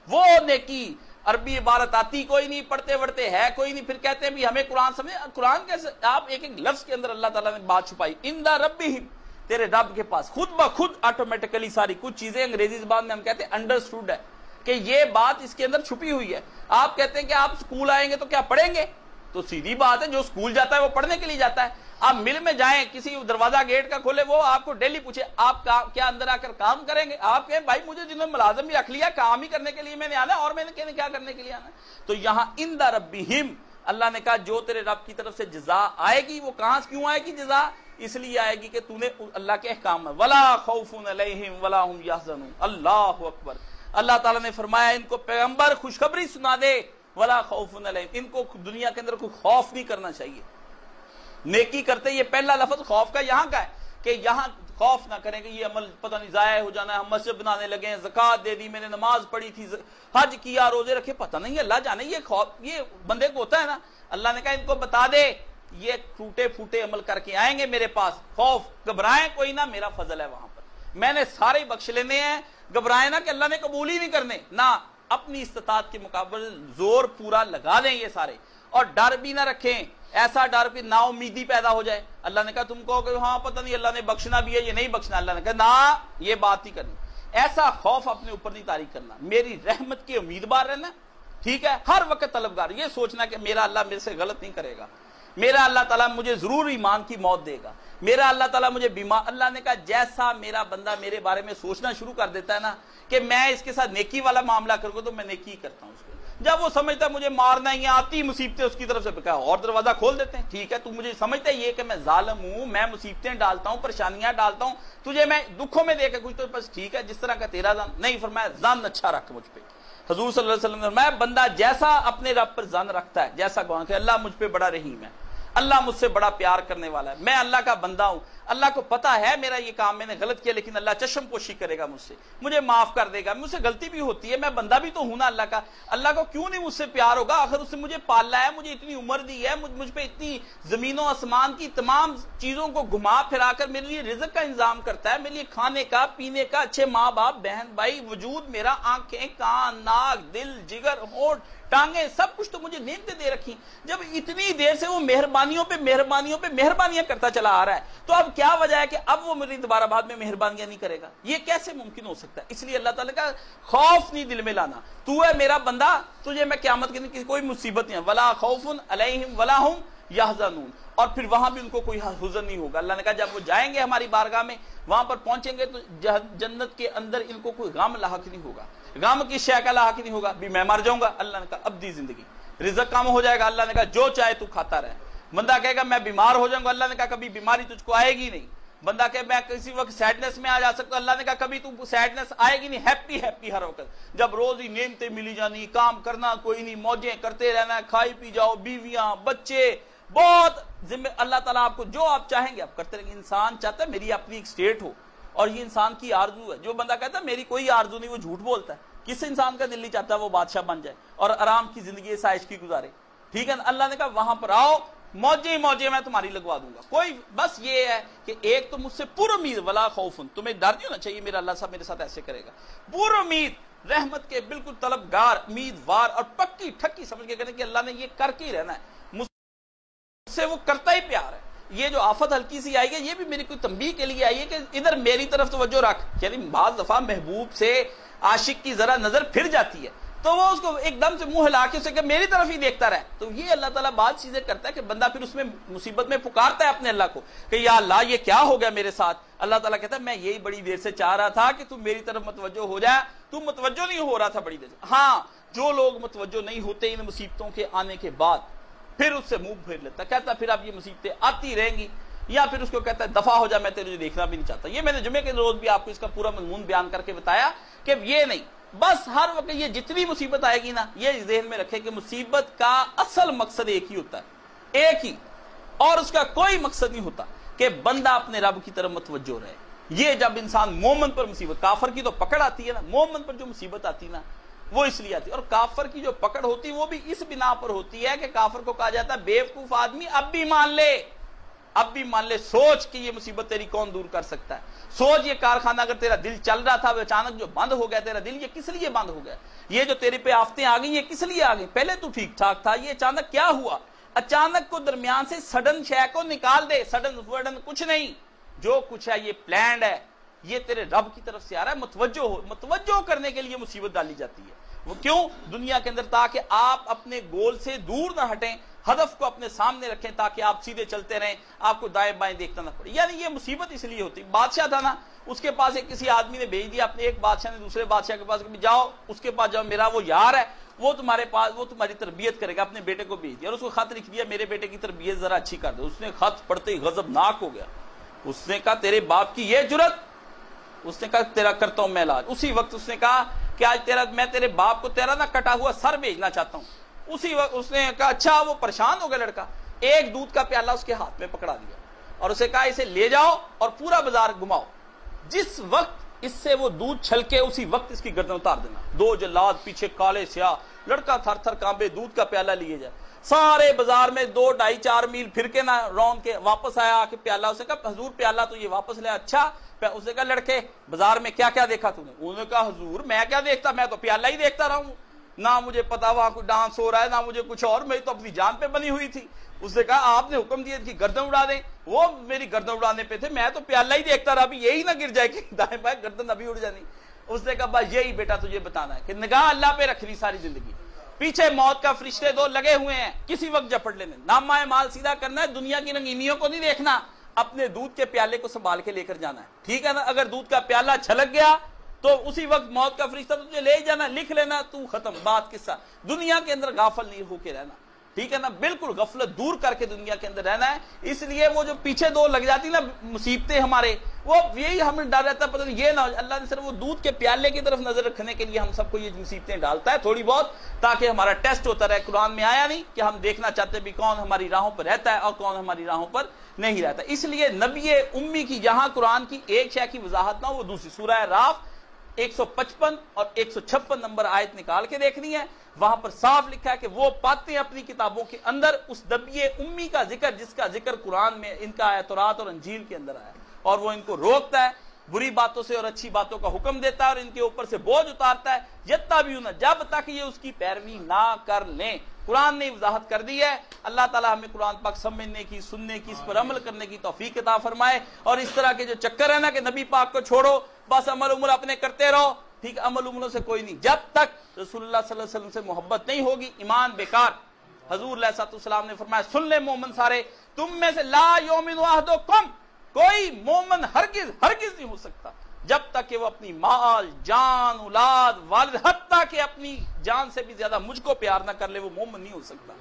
وہ نیکی۔ عربی عبارت آتی کوئی نہیں، پڑھتے وڑھتے ہے کوئی نہیں، پھر کہتے ہیں بھی ہمیں قرآن سمجھے، قرآن کیسے؟ آپ ایک ایک لفظ کے اندر اللہ تعالیٰ نے بات چھپائی، اندہ ربہم، تیرے رب کے پاس، خود بخود آٹومیٹکلی ساری کچھ چیزیں انگریزی زبان میں ہم کہتے ہیں انڈرسٹوڈ ہے کہ یہ بات اس کے اندر چھپی ہوئی ہے۔ آپ کہتے ہیں کہ آپ اسکول آئیں گے تو کیا پڑھیں گے؟ تو سیدھی بات ہے، جو اسکول جاتا ہے وہ پڑھنے کے لیے جاتا ہے۔ آپ مل میں جائیں، کسی دروازہ گیٹ کا کھولے، وہ آپ کو ڈیلی پوچھے آپ کیا اندر آ کر کام کریں گے؟ آپ کہیں بھائی مجھے جنہوں نے ملازم بھی رکھ لیا، کام ہی کرنے کے لیے میں نے آنا ہے، اور میں نے کیا کرنے کے لیے آنا ہے؟ تو یہاں عند ربہم اللہ نے کہا جو تیرے رب کی طرف سے جزا آئے گی، وہ کہاں سے کیوں آئے گی جزا؟ اس لیے آئے گی کہ تو نے اللہ کے احکام میں، ولا خوف علیہم ولا هم يحزنون، اللہ اکبر۔ اللہ تعالیٰ نے فرمایا ان کو پیغمبر خوشخبری سنا دے، ولا خوف علیہم، ان کو دنیا کے اندر کوئی خوف نہیں کرنا چاہیے۔ نیکی کرتے یہ پہلا لفظ خوف کا یہاں کا ہے کہ یہاں خوف نہ کریں کہ یہ عمل پتہ نہیں ضائع ہو جانا ہے، ہم مسجد بنانے لگے ہیں، زکوٰۃ دے دی، میں نے نماز پڑھی تھی، حج کیا، روزے رکھے، پتہ نہیں اللہ جانے یہ خوف یہ بندے کو ہوتا ہے نا۔ اللہ نے کہا ان کو بتا دے یہ ٹوٹے پھوٹے عمل کر کے آئیں گے میرے پاس، خوف گھبرائیں کوئی نہ، میرا فضل ہے وہاں پر، میں نے سارے بخش لینے ہیں، گھبرائیں نہ کہ اللہ نے قبول ہی نہیں کرنے، نہ، اپنی استطاعت کے مقابل زور پورا لگا دیں یہ سارے، اور ڈر بھی نہ رکھیں، ایسا ڈر کہ نا امیدی پیدا ہو جائے۔ اللہ نے کہا تم کہو کہ ہاں پتہ نہیں اللہ نے بخشنا بھی ہے یہ نہیں بخشنا، اللہ نے کہا نہ، یہ بات نہیں کرنی، ایسا خوف اپنے اوپر نہیں طاری کرنا، میری رحمت کے امیدوار رہنا، ٹھیک ہے، ہر وقت طلبگار، یہ سوچنا کہ میرا اللہ میرے سے غلط نہیں کرے گا، میرا اللہ تعالیٰ مجھے ضرور ایمان کی موت دے گا، میرا اللہ تعالیٰ مجھے بیمار۔ اللہ نے کہا جیسا میرا بندہ میرے بارے میں سوچنا شروع کر دیتا ہے نا کہ میں اس کے ساتھ نیکی والا معاملہ کروں گا تو میں نیکی کرتا ہوں اس کو، جب وہ سمجھتا ہے مجھے مارنا ہی آتی مصیبتیں اس کی طرف سے کہا اور دروازہ کھول دیتے ہیں، ٹھیک ہے تو مجھے سمجھتا ہے یہ کہ میں ظالم ہوں، میں مصیبتیں ڈالتا ہوں، پریشانیاں ڈالتا ہوں تجھے، میں دکھوں میں دے کے کچھ تو بس ٹھیک ہے جس طرح کا تیرا ظن نہیں، فرمایا ظن اچھا رکھ مجھ پہ۔ حضور صلی اللہ علیہ وسلم نے فرمایا بندہ جیسا اپنے رب پر ظن رکھتا ہے، جیسا گواہ کہ اللہ مجھ پہ بڑا رحیم ہے، اللہ مجھ سے بڑا پیار کرنے والا ہے، میں اللہ کا بندہ ہوں، اللہ کو پتا ہے میرا یہ کام میں نے غلط کیا، لیکن اللہ چشم پوشی کرے گا مجھ سے، مجھے معاف کر دے گا، مجھ سے غلطی بھی ہوتی ہے، میں بندہ بھی تو ہوں نا اللہ کا، اللہ کو کیوں نہیں مجھ سے پیار ہوگا؟ آخر اس نے مجھے پالا ہے، مجھے اتنی عمر دی ہے، مجھ پہ اتنی زمین و آسمان کی تمام چیزوں کو گھما پھرا کر میرے لیے رزق کا انتظام کرتا ہے، میرے لیے کھانے کا، پینے کا، اچھے ماں باپ، بہن بھائی، وجود میرا، آنکھیں، کان، ناک، دل، جگر، ہونٹ، ٹانگیں، سب کچھ تو مجھے نعمتیں دے رکھی، جب اتنی دیر سے وہ مہربانیوں پہ مہربانیاں کرتا چلا آ رہا ہے تو اب کیا وجہ ہے کہ اب وہ میری دوبارہ بعد میں مہربانیاں نہیں کرے گا؟ یہ کیسے ممکن ہو سکتا ہے؟ اس لیے اللہ تعالیٰ کا خوف نہیں دل میں لانا، تو ہے میرا بندہ، تجھے میں قیامت کے دن کوئی مصیبت نہیں ہے، ولا خوف علیہم ولا هم یحزنون، اور پھر وہاں بھی ان کو کوئی حزن نہیں ہوگا۔ اللہ نے کہا جب وہ جائیں گے ہماری بارگاہ میں، وہاں پر پہنچیں گے تو جنت کے اندر ان کو کوئی غم لاحق نہیں ہوگا، غم کی شے کا لاحق نہیں ہوگا، بھی میں مر جاؤں گا، اللہ نے کہا ابدی زندگی، رزق کم ہو جائے گا، اللہ نے کہا جو چاہے تو کھاتا رہے، بندہ کہے گا میں بیمار ہو جاؤں گا، اللہ نے کہا کبھی بیماری تجھ کو آئے گی نہیں، بندہ کہ میں کسی وقت سیڈنس میں آ جا سکتا ہوں، اللہ نے کہا کبھی تو سیڈنس آئے گی نہیں، ہیپی ہیپی ہر وقت، جب روز ہی نعمتیں ملی جانی، کام کرنا کوئی نہیں، موجیں کرتے رہنا، کھائی پی جاؤ، بیویاں، بچے، بہت ذمہ اللہ تعالیٰ آپ کو جو آپ چاہیں گے آپ کرتے رہیں گے. انسان چاہتا ہے میری اپنی ایک اسٹیٹ ہو، اور یہ انسان کی آرزو ہے. جو بندہ کہتا ہے میری کوئی آرزو نہیں وہ جھوٹ بولتا ہے. کس انسان کا دل نہیں چاہتا وہ بادشاہ بن جائے اور آرام کی زندگی عائش کی گزارے. ٹھیک ہے نا. اللہ نے کہا وہاں پر آؤ، موجیں موجیں میں تمہاری لگوا دوں گا. کوئی بس یہ ہے کہ ایک تو مجھ سے پر امید ولا خوفن، تمہیں ڈر نہیں ہونا چاہیے میرا اللہ صاحب میرے ساتھ ایسے کرے گا. پر امید، رحمت کے بالکل طلبگار، امیدوار اور پکی ٹھکی سمجھ کے کہتے ہیں کہ اللہ نے یہ کر کے ہی رہنا ہے، مجھ سے وہ کرتا ہی پیار ہے. یہ جو آفت ہلکی سی آئی ہے یہ بھی میری کوئی تنبیہ کے لیے آئی ہے کہ ادھر میری طرف توجہ رکھ. یعنی بعض دفعہ محبوب سے عاشق کی ذرا نظر پھر جاتی ہے تو وہ اس کو ایک دم سے منہ ہلا کے اسے کہ میری طرف ہی دیکھتا رہے. تو یہ اللہ تعالیٰ بعض چیزیں کرتا ہے کہ بندہ پھر اس میں مصیبت میں پکارتا ہے اپنے اللہ کو کہ یا اللہ یہ کیا ہو گیا میرے ساتھ. اللہ تعالیٰ کہتا ہے میں یہی بڑی دیر سے چاہ رہا تھا کہ تم میری طرف متوجہ ہو جائے. تم متوجہ نہیں ہو رہا تھا بڑی دیر سے. ہاں جو لوگ متوجہ نہیں ہوتے ان مصیبتوں کے آنے کے بعد پھر اس سے منہ پھیر لیتا، کہتا پھر اب یہ مصیبتیں آتی رہیں گی، یا پھر اس کو کہتا ہے دفع ہو جا میں تجھے دیکھنا بھی نہیں چاہتا. یہ میں نے جمعے کے روز بھی آپ کو اس کا پورا مضمون بیان کر کے بتایا کہ یہ نہیں، بس ہر وقت یہ جتنی مصیبت آئے گی نا یہ ذہن میں رکھے کہ مصیبت کا اصل مقصد ایک ہی ہوتا ہے، ایک ہی، اور اس کا کوئی مقصد نہیں ہوتا کہ بندہ اپنے رب کی طرف متوجہ رہے. یہ جب انسان مومن پر مصیبت، کافر کی تو پکڑ آتی ہے نا، مومن پر جو مصیبت آتی نا وہ اس لیے آتی ہے. اور کافر کی جو پکڑ ہوتی وہ بھی اس بنا پر ہوتی ہے کہ کافر کو کہا جاتا ہے بے وقوف آدمی اب بھی مان لے، اب بھی مان لے، سوچ کہ یہ مصیبت تیری کون دور کر سکتا ہے. سوچ یہ کارخانہ اگر تیرا دل چل رہا تھا وہ اچانک جو بند ہو گیا تیرا دل، یہ کس لیے بند ہو گیا؟ یہ جو تیرے پہ آفتیں آ گئی یہ کس لیے آ گئی؟ پہلے تو ٹھیک ٹھاک تھا، یہ اچانک کیا ہوا؟ اچانک کو درمیان سے سڈن شے کو نکال دے. سڈن وڈن کچھ نہیں، جو کچھ ہے یہ پلانڈ ہے، یہ تیرے رب کی طرف سے آ رہا ہے. متوجہ ہو، متوجہ کرنے کے لیے مصیبت ڈالی جاتی ہے. وہ کیوں؟ دنیا کے اندر تاکہ آپ اپنے گول سے دور نہ ہٹیں، ہدف کو اپنے سامنے رکھیں تاکہ آپ سیدھے چلتے رہیں، آپ کو دائیں بائیں دیکھنا نہ پڑے. یعنی یہ مصیبت اس لیے ہوتی. بادشاہ تھا نا، اس کے پاس ایک کسی آدمی نے بھیج دیا، اپنے ایک بادشاہ نے دوسرے بادشاہ کے پاس کہ جاؤ اس کے پاس جاؤ، میرا وہ یار ہے وہ تمہارے پاس، وہ تمہاری تربیت کرے گا. اپنے بیٹے کو بھیج دیا اور اس کو خط لکھ دیا میرے بیٹے کی تربیت ذرا اچھی کر دو. اس نے خط پڑھتے ہی غضبناک ہو گیا. اس نے کہا تیرے باپ کی یہ جرت؟ اس نے کہا تیرا کرتا ہوں میں علاج. اسی وقت اس نے کہا کہ آج میں تیرے باپ کو تیرا نہ کٹا ہوا سر بھیجنا چاہتا ہوں. اسی وقت اس نے کہا اچھا. وہ پریشان ہو گیا لڑکا. ایک دودھ کا پیالہ اس کے ہاتھ میں پکڑا دیا اور اسے کہا اسے لے جاؤ اور پورا بازار گھماؤ. جس وقت اس سے وہ دودھ چھلکے اسی وقت اس کی گردن اتار دینا. دو جلاد پیچھے کالے سیاہ، لڑکا تھر تھر کانپے، دودھ کا پیالہ لیے جائے. سارے بازار میں 2 2.5 4 میل پھر کے نہ رون کے واپس آیا کہ پیالہ. اسے کہا حضور پیالہ تو یہ واپس لے. اچھا. اس نے کہا لڑکے بازار میں کیا کیا دیکھا تم نے؟ انہوں نے کہا حضور میں کیا دیکھتا، میں تو پیالہ ہی دیکھتا رہا ہوں، نہ مجھے پتا وہاں کوئی ڈانس ہو رہا ہے نہ مجھے کچھ اور، میری تو اپنی جان پہ بنی ہوئی تھی. اس نے کہا آپ نے حکم دیا کہ گردن اڑا دیں. وہ میری گردن اڑانے پہ تھے، میں تو پیالہ ہی دیکھتا رہا، ابھی یہی نہ گر جائے کہ دائیں بائیں گردن ابھی اڑ جانی. اس نے کہا بس یہی بیٹا تجھے بتانا ہے کہ نگاہ اللہ پہ رکھنی ساری زندگی. پیچھے موت کا فرشتے 2 لگے ہوئے ہیں، کسی وقت جپٹ لینے. نامہ مال سیدھا کرنا ہے، دنیا کی رنگینیوں کو نہیں دیکھنا، اپنے دودھ کے پیالے کو سنبھال کے لے کر جانا ہے. ٹھیک ہے نا؟ اگر دودھ کا پیالہ چھلک گیا تو اسی وقت موت کا فرشتہ تجھے لے جانا، لکھ لینا، تو ختم بات قصہ. دنیا کے اندر غافل نہیں ہو کے رہنا. ٹھیک ہے نا؟ بالکل غفلت دور کر کے دنیا کے اندر رہنا ہے. اس لیے وہ جو پیچھے 2 لگ جاتی نا مصیبتیں ہمارے، وہ یہی ہمیں ڈر رہتا ہے پتہ نہیں یہ نہ اللہ نے صرف وہ دودھ کے پیالے کی طرف نظر رکھنے کے لیے ہم سب کو یہ مصیبتیں ڈالتا ہے تھوڑی بہت، تاکہ ہمارا ٹیسٹ ہوتا رہے. قرآن میں آیا نہیں کہ ہم دیکھنا چاہتے بھی کون ہماری راہوں پر رہتا ہے اور کون ہماری راہوں پر نہیں رہتا. اس لیے نبی امی کی جہاں قرآن کی ایک شے کی وضاحت نہ ہو، وہ دوسری سورہ راف 155 اور 156 نمبر آیت نکال کے دیکھنی ہے. وہاں پر صاف لکھا ہے کہ وہ پاتے اپنی کتابوں کے اندر اس نبی امی کا ذکر جس کا ذکر قرآن میں ان کا تورات اور انجیل کے اندر آیا، اور وہ ان کو روکتا ہے، بری باتوں سے اور اچھی باتوں کا حکم دیتا ہے اور ان کے اوپر سے بوجھ اتارتا ہے. یتبعون، جب تک یہ اس کی پیروی نہ کر لیں. قرآن نے وضاحت کر دی ہے. اللہ تعالی ہمیں قرآن پاک سمجھنے کی، سننے کی، اس پر عمل کرنے کی توفیق عطا فرمائے. اور اس طرح کے جو چکر ہے نا کہ نبی پاک کو چھوڑو بس عمل عمر اپنے کرتے رہو، ٹھیک، عمل عملوں سے کوئی نہیں. جب تک رسول اللہ صلی اللہ علیہ وسلم سے محبت نہیں ہوگی ایمان بیکار. حضور علیہ السلام نے فرمایا سن لے مومن سارے، تم میں سے لا یؤمن احدکم، کوئی مومن ہرگز ہرگز نہیں ہو سکتا جب تک کہ وہ اپنی مال، جان، اولاد، والد، حتیٰ کہ اپنی جان سے بھی زیادہ مجھ کو پیار نہ کر لے، وہ مومن نہیں ہو سکتا.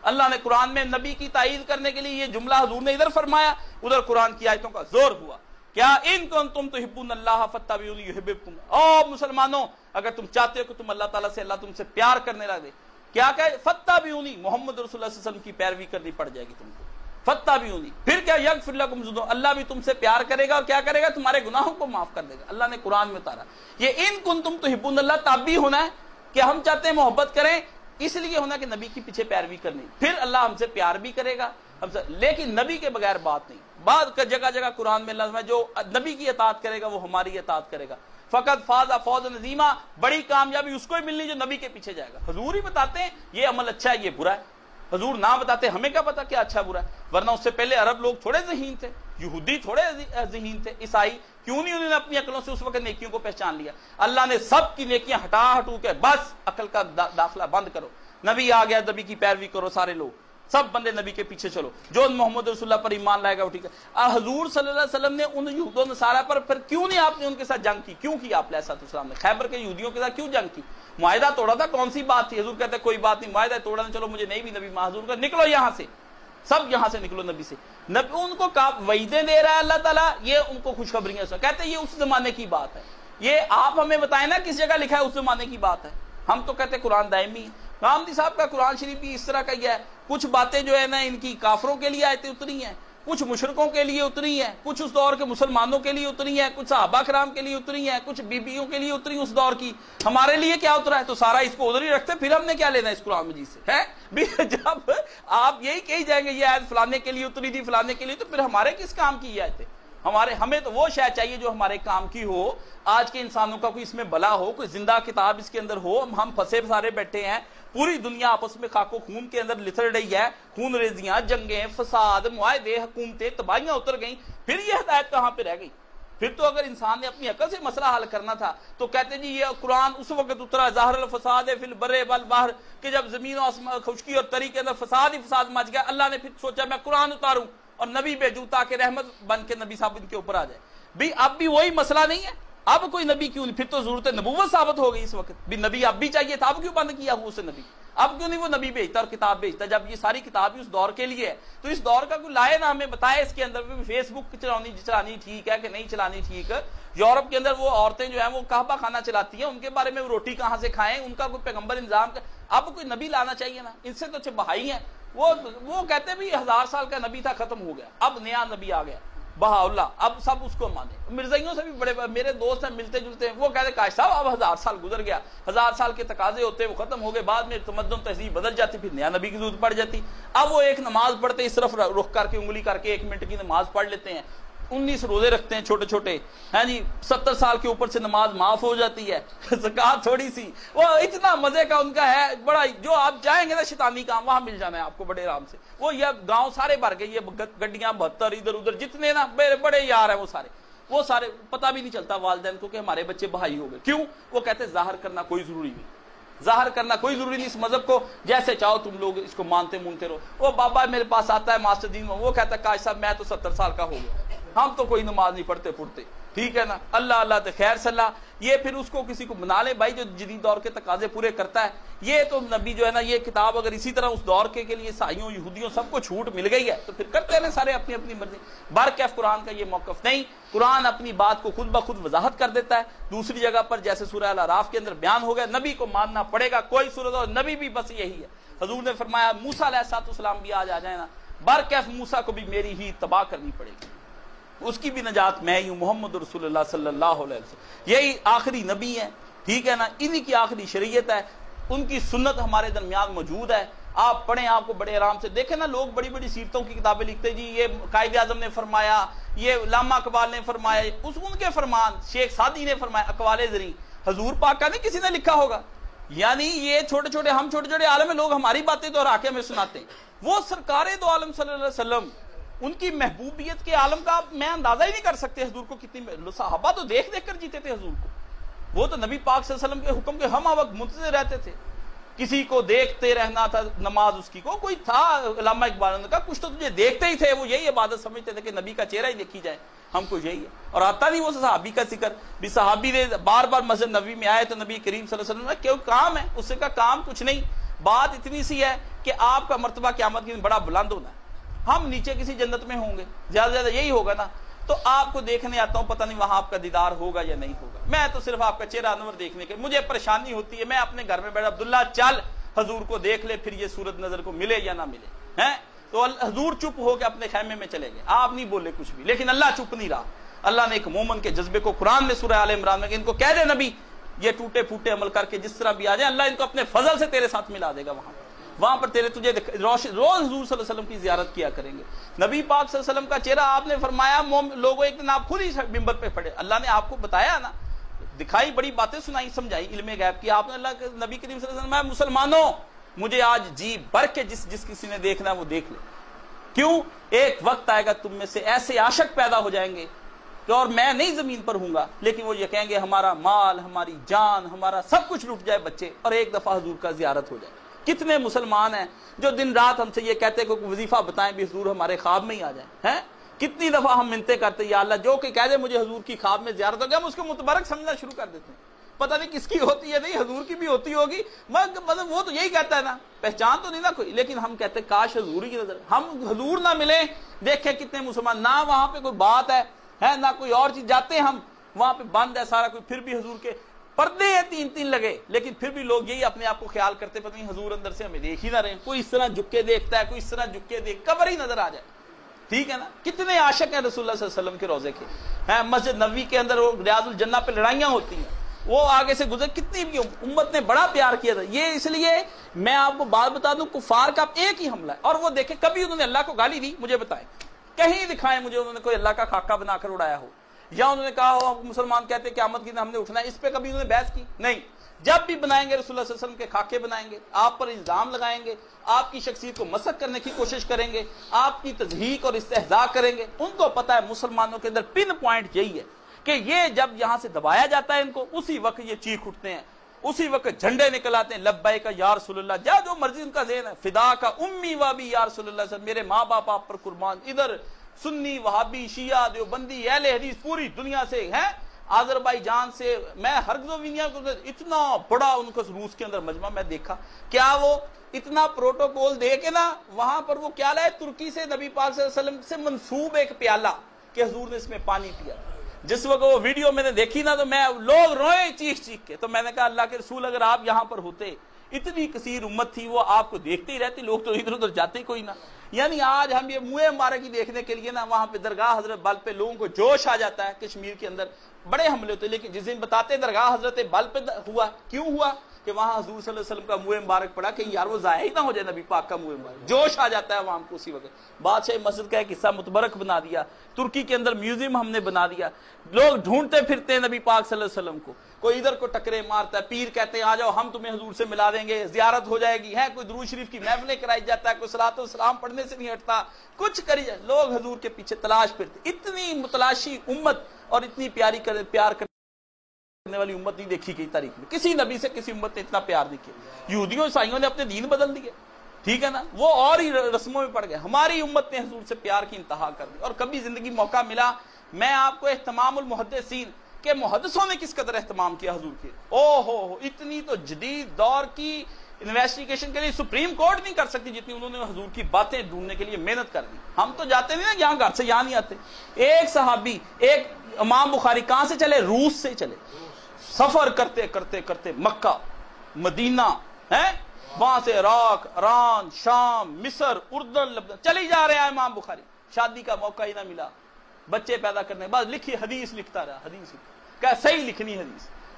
اللہ نے قرآن میں نبی کی تائید کرنے کے لیے یہ جملہ حضور نے ادھر فرمایا، ادھر قرآن کی آیتوں کا زور ہوا. کیا ان کنتم تحبون اللہ فاتبعونی یحببکم، او مسلمانوں اگر تم چاہتے ہو کہ تم اللہ تعالیٰ سے اللہ تم سے پیار کرنے لگے، کیا کہ فاتبعونی، محمد رسول اللہ صلی اللہ علیہ وسلم کی پیروی کرنی پڑ جائے گی تم کو، فاتبعونی. پھر کیا، یغفر لکم ذنوبکم، اللہ بھی تم سے پیار کرے گا اور کیا کرے گا، تمہارے گناہوں کو معاف کر دے گا. اللہ نے قرآن میں اتارا یہ ان کنتم تحبون اللہ، تاب بھی ہونا ہے کہ ہم چاہتے ہیں محبت کریں، اس لیے ہونا کہ نبی کی پیچھے پیروی کرنی، پھر اللہ ہم سے پیار بھی کرے گا ہم سے. لیکن نبی کے بغیر بات نہیں. بعد جگہ جگہ قرآن میں لازم ہے جو نبی کی اطاعت کرے گا وہ ہماری اطاعت کرے گا. فقط فاز فوز نظیمہ، بڑی کامیابی اس کو ہی ملنی جو نبی کے پیچھے جائے گا. حضور ہی بتاتے ہیں یہ عمل اچھا ہے یہ برا ہے، حضور نہ بتاتے ہمیں کیا پتا کیا اچھا برا ہے. ورنہ اس سے پہلے عرب لوگ تھوڑے ذہین تھے، یہودی تھوڑے ذہین تھے، عیسائی کیوں نہیں انہوں نے اپنی عقلوں سے اس وقت نیکیوں کو پہچان لیا. اللہ نے سب کی نیکیاں ہٹو کے بس عقل کا داخلہ بند کرو، نبی آ گیا، نبی کی پیروی کرو، سارے لوگ سب بندے نبی کے پیچھے چلو، جو محمد رسول اللہ پر ایمان لائے گا وہ ٹھیک ہے. حضور صلی اللہ علیہ وسلم نے ان یہود و نصارہ پر پھر کیوں نہیں آپ نے ان کے ساتھ جنگ کی؟ کیوں کی آپ علیہ السلام نے خیبر کے یہودیوں کے ساتھ کیوں جنگ کی؟ معاہدہ توڑا تھا، کون سی بات تھی؟ حضور کہتے ہیں کوئی بات نہیں، معاہدہ توڑا نہیں، چلو مجھے نہیں بھی نبی حضور کا، نکلو یہاں سے، سب یہاں سے نکلو نبی سے. نبی ان کو وعیدیں دے رہا ہے اللہ تعالیٰ، یہ ان کو خوشخبریاں کہتے ہیں یہ اس زمانے کی بات ہے. یہ آپ ہمیں بتائیں نا کس جگہ لکھا ہے اس زمانے کی بات ہے. ہم تو کہتے ہیں قرآن دائمی ہے. غامدی صاحب کا قرآن شریف بھی اس طرح کا ہی ہے. کچھ باتیں جو ہے نا ان کی کافروں کے لیے آیتیں اتری ہیں، کچھ مشرکوں کے لیے اتری ہیں، کچھ اس دور کے مسلمانوں کے لیے اتری ہیں، کچھ صحابہ کرام کے لیے اتری ہیں، کچھ بیبیوں کے لیے اتری اس دور کی. ہمارے لیے کیا اترا ہے؟ تو سارا اس کو ادھر ہی رکھتے، پھر ہم نے کیا لینا اس قرآن مجید سے ہے؟ جب آپ یہی کہی جائیں گے یہ آیت فلانے کے لیے اتری تھی، فلانے کے لیے، تو پھر ہمارے کس کام کی یہ آیتیں؟ ہمیں تو وہ شے چاہیے جو ہمارے کام کی ہو. آج کے انسانوں کا کوئی اس میں بلا ہو، کوئی زندہ کتاب اس کے اندر ہو. ہم پھنسے سارے بیٹھے ہیں، پوری دنیا آپس میں خاک و خون کے اندر لتڑ رہی ہے، خون ریزیاں، جنگیں، فساد، معاہدے، حکومتیں، تباہیاں اتر گئیں. پھر یہ ہدایت کہاں پہ رہ گئی؟ پھر تو اگر انسان نے اپنی عقل سے مسئلہ حل کرنا تھا تو کہتے جی یہ قرآن اس وقت اترا ظاہر الفساد فی البر والبحر، کہ جب زمین و آسمان خشکی اور تری کے اندر فساد ہی فساد مچ گیا. اللہ نے پھر سوچا میں قرآن اتاروں اور نبی بھیجوں تاکہ رحمت بن کے نبی صاحب ان کے اوپر آ جائے. بھی اب بھی وہی مسئلہ نہیں ہے، اب کوئی نبی کیوں نہیں؟ پھر تو ضرورت نبوت ثابت ہو گئی اس وقت بھی، نبی اب بھی چاہیے تھا، اب کیوں بند کیا ہوا اسے نبی؟ اب کیوں نہیں وہ نبی بھیجتا اور کتاب بھیجتا؟ جب یہ ساری کتاب ہی اس دور کے لیے ہے تو اس دور کا کوئی لائے نا ہمیں بتائے. اس کے اندر بھی فیس بک چلانی ٹھیک ہے کہ نہیں چلانی ٹھیک ہے؟ یورپ کے اندر وہ عورتیں جو ہیں وہ کعبہ خانہ چلاتی ہیں، ان کے بارے میں روٹی کہاں سے کھائیں، ان کا کوئی پیغمبر نظام کا. اب کوئی نبی لانا چاہیے نا، ان سے تو اچھے بہائی ہیں. وہ کہتے ہیں بھی 1000 سال کا نبی تھا، ختم ہو گیا، اب نیا نبی آ گیا بہا اللہ، اب سب اس کو مانے. مرزائیوں سے بھی بڑے میرے دوست ہیں ملتے جلتے ہیں، وہ کہتے ہیں کاش صاحب اب 1000 سال گزر گیا، 1000 سال کے تقاضے ہوتے وہ ختم ہو گئے، بعد میں تمدن تہذیب بدل جاتی، پھر نیا نبی کی ضرورت پڑ جاتی. اب وہ ایک نماز پڑھتے اس طرف رخ کر کے انگلی کر کے 1 منٹ کی نماز پڑھ لیتے ہیں، 19 روزے رکھتے ہیں چھوٹے چھوٹے، ہیں جی 70 سال کے اوپر سے نماز معاف ہو جاتی ہے، زکات تھوڑی سی، وہ اتنا مزے کا ان کا ہے بڑا. جو آپ جائیں گے نا شیطانی کام وہاں مل جانا ہے آپ کو بڑے آرام سے. وہ یہ گاؤں سارے بھر گئے، یہ گڈیاں 72 ادھر ادھر جتنے نا بڑے یار ہیں وہ سارے پتہ بھی نہیں چلتا والدین کو کہ ہمارے بچے بہائی ہو گئے. کیوں؟ وہ کہتے ہیں ظاہر کرنا کوئی ضروری نہیں، ظاہر کرنا کوئی ضروری نہیں. اس مذہب کو جیسے چاہو تم لوگ اس کو مانتے مونتے رہو. وہ بابا میرے پاس آتا ہے ماسٹر دین، وہ کہتا ہے کاش صاحب میں تو 70 سال کا ہو گیا، ہم تو کوئی نماز نہیں پڑھتے پڑھتے، ٹھیک ہے نا، اللہ اللہ تے خیر صلاح. یہ پھر اس کو کسی کو بنا لے بھائی جو جدید دور کے تقاضے پورے کرتا ہے. یہ تو نبی جو ہے نا یہ کتاب اگر اسی طرح اس دور کے لیے عیسائیوں یہودیوں سب کو چھوٹ مل گئی ہے تو پھر کرتے ہیں سارے اپنی اپنی مرضی. برکیف قرآن کا یہ موقف نہیں، قرآن اپنی بات کو خود بخود وضاحت کر دیتا ہے. دوسری جگہ پر جیسے سورہ الاعراف کے اندر بیان ہو گیا نبی کو ماننا پڑے گا، کوئی صورت اور نبی بھی بس یہی ہے. حضور نے فرمایا موسیٰ علیہ السلام بھی آج آ جائے نا، برکیف موسیٰ کو بھی میری ہی تباہ کرنی پڑے گی، اس کی بھی نجات میں ہی ہوں، محمد رسول اللہ صلی اللہ علیہ وسلم یہی آخری نبی ہے، ٹھیک ہے نا، انہی کی آخری شریعت ہے، ان کی سنت ہمارے درمیان موجود ہے. آپ پڑھیں، آپ کو بڑے آرام سے دیکھیں نا. لوگ بڑی بڑی سیرتوں کی کتابیں لکھتے جی یہ قائد اعظم نے فرمایا، یہ علامہ اقبال نے فرمایا، ان کے فرمان شیخ سعدی نے فرمایا، اقوال زریں حضور پاک کا نہیں کسی نے لکھا ہوگا. یعنی یہ چھوٹے چھوٹے ہم چھوٹے چھوٹے عالم لوگ ہماری باتیں تو ہرا کے ہمیں سناتے ہیں. وہ سرکار دو عالم صلی اللہ علیہ وسلم ان کی محبوبیت کے عالم کا میں اندازہ ہی نہیں کر سکتے حضور کو کتنی. صحابہ تو دیکھ دیکھ کر جیتے تھے حضور کو. وہ تو نبی پاک صلی اللہ علیہ وسلم کے حکم کے ہم وقت منتظر رہتے تھے. کسی کو دیکھتے رہنا تھا نماز اس کی کوئی تھا. علامہ اقبال نے کہا کچھ تو تجھے دیکھتے ہی تھے، وہ یہی عبادت سمجھتے تھے کہ نبی کا چہرہ ہی دیکھی جائے، ہم کو یہی ہے. اور آتا نہیں وہ صحابی کا ذکر بھی، صحابی نے بار بار مسجد نبوی میں آئے تو نبی کریم صلی اللہ علیہ وسلم نے کیوں کام ہے، اس سے کا کام کچھ نہیں، بات اتنی سی ہے کہ آپ کا مرتبہ قیامت کے دن بڑا بلند ہونا ہے، ہم نیچے کسی جنت میں ہوں گے، زیادہ زیادہ یہی ہوگا نا. تو آپ کو دیکھنے آتا ہوں، پتہ نہیں وہاں آپ کا دیدار ہوگا یا نہیں ہوگا. میں تو صرف آپ کا چہرہ انور دیکھنے کے، مجھے پریشانی ہوتی ہے. میں اپنے گھر میں بیٹھا عبداللہ چل حضور کو دیکھ لے پھر یہ صورت نظر کو ملے یا نہ ملے ہیں. تو حضور چپ ہو کے اپنے خیمے میں چلے گئے, آپ نہیں بولے کچھ بھی, لیکن اللہ چپ نہیں رہا. اللہ نے ایک مومن کے جذبے کو قرآن میں سورہ آل عمران میں کہ ان کو کہہ دے نبی یہ ٹوٹے پھوٹے عمل کر کے جس طرح بھی آ جائیں, اللہ ان کو اپنے فضل سے تیرے ساتھ ملا دے گا. وہاں پر تجھے روز حضور صلی اللہ علیہ وسلم کی زیارت کیا کریں گے. نبی پاک صلی اللہ علیہ وسلم کا چہرہ آپ نے فرمایا لوگوں ایک دن آپ خود ہی ممبر پہ پڑے, اللہ نے آپ کو بتایا نا, دکھائی بڑی باتیں سنائی سمجھائی علم غیب کی, آپ نے اللہ کے نبی کریم صلی اللہ علیہ وسلم مسلمانوں مجھے آج جی بھر کے جس کسی نے دیکھنا وہ دیکھ لے. کیوں؟ ایک وقت آئے گا تم میں سے ایسے عاشق پیدا ہو جائیں گے کہ اور میں نہیں زمین پر ہوں گا, لیکن وہ یہ کہیں گے ہمارا مال ہماری جان ہمارا سب کچھ لٹ جائے بچے, اور ایک دفعہ حضور کا زیارت ہو جائے. کتنے مسلمان ہیں جو دن رات ہم سے یہ کہتے ہیں کہ وظیفہ بتائیں بھی حضور ہمارے خواب میں ہی آ جائیں ہیں. کتنی دفعہ ہم منتیں کرتے ہیں یا اللہ جو کہ کہہ دے مجھے حضور کی خواب میں زیارت ہو گیا, ہم اس کو متبرک سمجھنا شروع کر دیتے ہیں. پتہ نہیں کس کی ہوتی ہے, نہیں حضور کی بھی ہوتی ہوگی, مطلب وہ تو یہی کہتا ہے نا, پہچان تو نہیں نا کوئی, لیکن ہم کہتے ہیں کاش حضور کی نظر, ہم حضور نہ ملیں. دیکھیں کتنے مسلمان, نہ وہاں پہ کوئی بات ہے نہ کوئی اور چیز, جاتے ہیں ہم وہاں پہ بند ہے سارا کوئی, پھر بھی حضور کے پردے ہیں 3 لگے, لیکن پھر بھی لوگ یہی اپنے آپ کو خیال کرتے پتہ نہیں حضور اندر سے ہمیں دیکھ ہی نہ رہے, کوئی اس طرح جھک کے دیکھتا ہے, کوئی اس طرح جھک کے قبر ہی نظر آ جائے. ٹھیک ہے نا, کتنے عاشق ہیں رسول اللہ صلی اللہ علیہ وسلم کے روزے کے ہیں. مسجد نبوی کے اندر وہ ریاض الجنہ پہ لڑائیاں ہوتی ہیں, وہ آگے سے گزر, کتنی بھی امت نے بڑا پیار کیا تھا. یہ اس لیے میں آپ کو بات بتا دوں, کفار کا ایک ہی حملہ ہے, اور وہ دیکھیں کبھی انہوں نے اللہ کو گالی دی مجھے بتائیں, کہیں دکھائیں مجھے انہوں نے کوئی اللہ کا خاکہ بنا کر اڑایا ہو, یا انہوں نے کہا ہو مسلمان کہتے ہیں قیامت کی دن ہم نے اٹھنا ہے, اس پہ کبھی انہوں نے بحث کی نہیں. جب بھی بنائیں گے رسول اللہ صلی اللہ علیہ وسلم کے خاکے بنائیں گے, آپ پر الزام لگائیں گے, آپ کی شخصیت کو مسخ کرنے کی کوشش کریں گے, آپ کی تضحیق اور استہزاء کریں گے. ان کو پتہ ہے مسلمانوں کے اندر پن پوائنٹ یہی ہے کہ یہ جب یہاں سے دبایا جاتا ہے ان کو, اسی وقت یہ چیخ اٹھتے ہیں, اسی وقت جھنڈے نکل آتے ہیں, لبیک یا رسول اللہ, جا جو مرضی ان کا ذہن ہے, فدا کا امی وابی یا رسول اللہ, میرے ماں باپ آپ پر قربان. ادھر سنی وہابی شیعہ دیوبندی اہل حدیث پوری دنیا سے ہیں, آذربائیجان سے, میں ہرزوینیا کو اتنا بڑا ان کو روس کے اندر مجمع میں دیکھا, کیا وہ اتنا پروٹوکول دے کے نا وہاں پر وہ کیا لائے ترکی سے نبی پاک صلی اللہ علیہ وسلم سے منسوب ایک پیالہ کہ حضور نے اس میں پانی پیا. جس وقت وہ ویڈیو میں نے دیکھی نا تو میں لوگ روئے چیخ چیخ کے, تو میں نے کہا اللہ کے رسول اگر آپ یہاں پر ہوتے, اتنی کثیر امت تھی وہ آپ کو دیکھتے ہی رہتی, لوگ تو ادھر ادھر جاتے کوئی نہ. یعنی آج ہم یہ منہ مبارکی دیکھنے کے لیے نا وہاں پہ درگاہ حضرت بل پہ لوگوں کو جوش آ جاتا ہے. کشمیر کے اندر بڑے حملے ہوتے, لیکن جس دن بتاتے درگاہ حضرت بل پہ ہوا, کیوں ہوا کہ وہاں حضور صلی اللہ علیہ وسلم کا منہ مبارک پڑا کہ یار وہ ضائع ہی نہ ہو جائے نبی پاک کا منہ مبارک, جوش آ جاتا ہے وہاں کو. اسی وقت بادشاہ مسجد کا ایک حصہ متبرک بنا دیا, ترکی کے اندر میوزیم ہم نے بنا دیا, لوگ ڈھونڈتے پھرتے ہیں نبی پاک صلی اللہ علیہ وسلم کو, کوئی ادھر کو ٹکرے مارتا ہے, پیر کہتے ہیں آ جاؤ ہم تمہیں حضور سے ملا دیں گے, زیارت ہو جائے گی, ہے کوئی درود شریف کی محفلیں کرائی جاتا ہے, کوئی صلاۃ و سلام پڑھنے سے نہیں ہٹتا, کچھ کری جائے, لوگ حضور کے پیچھے تلاش پھرتے. اتنی متلاشی امت اور اتنی پیار کرنے والی امت نہیں دیکھی گئی تاریخ میں, کسی نبی سے کسی امت نے اتنا پیار نہیں کیا. یہودیوں عیسائیوں نے اپنے دین بدل دیے, ٹھیک ہے نا, وہ اور ہی رسموں میں پڑ گئے. ہماری امت نے حضور سے پیار کی انتہا کر دی. اور کبھی زندگی موقع ملا میں آپ کو اہتمام المحدثین کہ محدثوں نے کس قدر اہتمام کیا حضور کے, او ہو اتنی تو جدید دور کی انویسٹیگیشن کے لیے سپریم کورٹ نہیں کر سکتی جتنی انہوں نے حضور کی باتیں ڈھونڈنے کے لیے محنت کر دی. ہم تو جاتے نہیں نا یہاں گھر سے یہاں نہیں آتے. ایک صحابی, ایک امام بخاری کہاں سے چلے, روس سے چلے, سفر کرتے کرتے کرتے مکہ مدینہ ہے, وہاں سے عراق, ایران, شام, مصر, اردن, لبنان چلی جا رہے ہیں. امام بخاری شادی کا موقع ہی نہ ملا, بچے پیدا کرنے بعد لکھی حدیث لکھتا رہا, حدیث کیا صحیح لکھنی,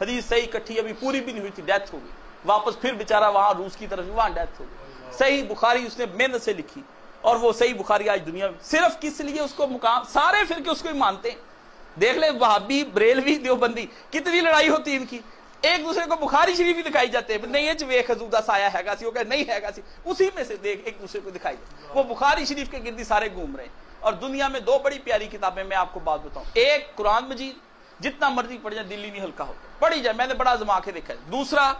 حدیث صحیح کٹھی ابھی پوری بھی نہیں ہوئی تھی, ڈیتھ ہو گئی, واپس پھر بیچارہ وہاں روس کی طرف, وہاں ڈیتھ ہو گئی. صحیح بخاری اس نے محنت سے لکھی, اور وہ صحیح بخاری آج دنیا میں صرف کس لیے اس کو مقام, سارے فرقے اس کو ہی مانتے ہیں. دیکھ لیں وہابی, بریلوی, دیوبندی, کتنی لڑائی ہوتی ان کی, ایک دوسرے کو بخاری شریف ہی دکھائی جاتے ہیں, نہیں یہ ویخ حضور سایہ ہے گا سی, وہ کہ نہیں ہے گا سی, اسی میں سے دیکھ ایک دوسرے کو دکھائی جاتے. وہ بخاری شریف کے گردی سارے گھوم رہے ہیں. اور دنیا میں 2 بڑی پیاری کتابیں میں آپ کو بات بتاؤں, ایک قرآن مجید, جتنا مرضی پڑھ جائے دل ہی نہیں ہلکا ہوتا, پڑھی جائے, میں نے بڑا آزما کے دیکھا ہے. دوسرا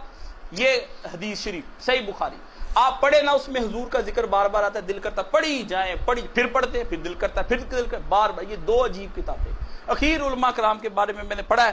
یہ حدیث شریف صحیح بخاری, آپ پڑھے نا اس میں حضور کا ذکر بار بار آتا ہے, دل کرتا پڑھی جائیں, پڑھی پھر پڑھتے ہیں, پھر دل کرتا پھر دل کرتا, بار بار. یہ 2 عجیب کتابیں. اخیر علماء کرام کے بارے میں نے پڑھا ہے,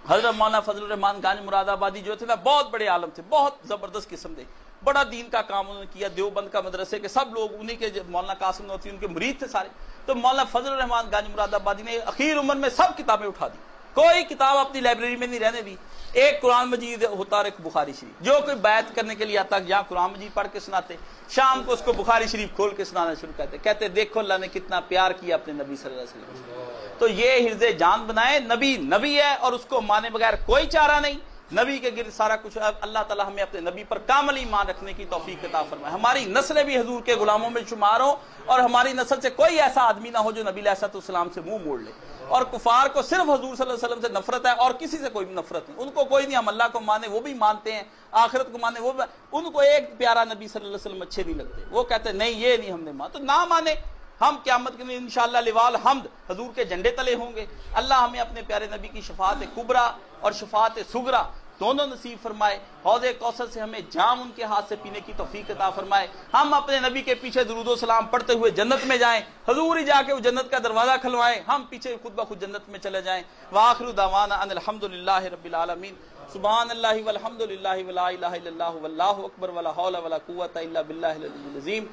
حضرت مولانا فضل الرحمان گانج مراد آبادی جو تھے نا, بہت بڑے عالم تھے, بہت زبردست قسم دے, بڑا دین کا کام انہوں نے کیا. دیوبند کا مدرسے کے سب لوگ انہی کے, مولانا قاسم نوتوی ان کے مرید تھے سارے. تو مولانا فضل الرحمان گانج مراد آبادی نے اخیر عمر میں سب کتابیں اٹھا دی, کوئی کتاب اپنی لائبریری میں نہیں رہنے دی. ایک قرآن مجید ہوتا اور ایک بخاری شریف. جو کوئی بیعت کرنے کے لیے آتا یہاں قرآن مجید پڑھ کے سناتے, شام کو اس کو بخاری شریف کھول کے سنانا شروع کرتے, کہتے دیکھو اللہ نے کتنا پیار کیا اپنے نبی صلی اللہ علیہ وسلم. تو یہ حرز جان بنائے, نبی نبی ہے اور اس کو مانے بغیر کوئی چارہ نہیں. نبی کے گرد سارا کچھ. اللہ تعالی ہمیں اپنے نبی پر کامل ایمان رکھنے کی توفیق عطا فرمائے. ہماری نسلیں بھی حضور کے غلاموں میں شمار ہوں, اور ہماری نسل سے کوئی ایسا آدمی نہ ہو جو نبی علیہ السلام سے منہ موڑ لے. اور کفار کو صرف حضور صلی اللہ علیہ وسلم سے نفرت ہے, اور کسی سے کوئی بھی نفرت نہیں. ان کو کوئی نہیں, ہم اللہ کو مانے وہ بھی مانتے ہیں, آخرت کو مانے وہ بھی, ان کو ایک پیارا نبی صلی اللہ علیہ وسلم اچھے نہیں لگتے. وہ کہتے ہیں نہیں یہ نہیں ہم نے مان, تو نہ مانے. ہم قیامت کے دن انشاءاللہ لوال حمد حضور کے جھنڈے تلے ہوں گے. اللہ ہمیں اپنے پیارے نبی کی شفاعت کبریٰ اور شفاعت صغریٰ دونوں نصیب فرمائے. حوض کوثر سے ہمیں جام ان کے ہاتھ سے پینے کی توفیق عطا فرمائے. ہم اپنے نبی کے پیچھے درود و سلام پڑھتے ہوئے جنت میں جائیں, حضور ہی جا کے وہ جنت کا دروازہ کھلوائیں, ہم پیچھے خود بخود جنت میں چلے جائیں. وآخر دعوانا ان الحمدللہ رب العالمین. سبحان اللہ والحمد للہ ولا الہ الا اللہ واللہ اکبر ولا حول ولا قوۃ الا باللہ العلی العظیم.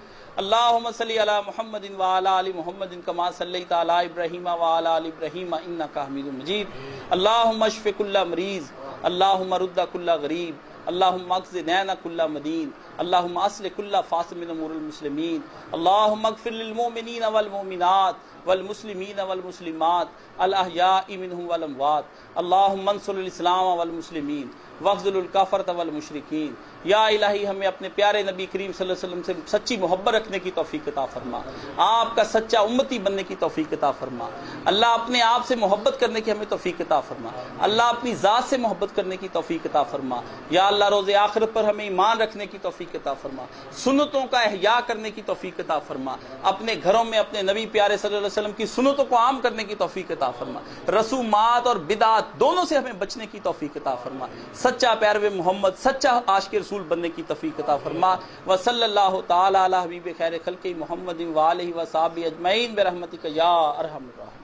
اللہم صلی علی محمد وعلی آل محمد کما صلیت علی ابراہیم وعلی آل ابراہیم انک حمید مجید. اللہم اشف کل مریض, اللہم رد کل غریب, اللہم اقض دین کل مدین, اللہم اصلح کل فاسد من امور المسلمین, اللہم اغفر للمؤمنین والمؤمنات والمسلمین والمسلمات الاحیاء منهم والاموات, اللہم انصر الاسلام والمسلمین واخذل الکفرۃ والمشرکین. یا الہی ہمیں اپنے پیارے نبی کریم صلی اللہ علیہ وسلم سے سچی محبت رکھنے کی توفیق عطا فرما, آپ کا سچا امتی بننے کی توفیق عطا فرما. اللہ اپنے آپ سے محبت کرنے کی ہمیں توفیق عطا فرما. اللہ اپنی ذات سے محبت کرنے کی توفیق عطا فرما. یا اللہ روز آخرت پر ہمیں ایمان رکھنے کی توفیق عطا فرما, سنتوں کا احیاء کرنے کی توفیق عطا فرما, اپنے گھروں میں اپنے نبی پیارے صلی اللہ علیہ وسلم کی سنتوں کو عام کرنے کی توفیق عطا فرما. رسومات اور بدعات دونوں سے ہمیں بچنے کی توفیق عطا فرما. سچا پیارے محمد, سچا عاشق رسول بننے کی توفیق عطا فرما. وصلی اللہ تعالی علی حبیب خیر خلق محمد وآلہ وصحبہ اجمعین برحمتک یا ارحم الراحمین.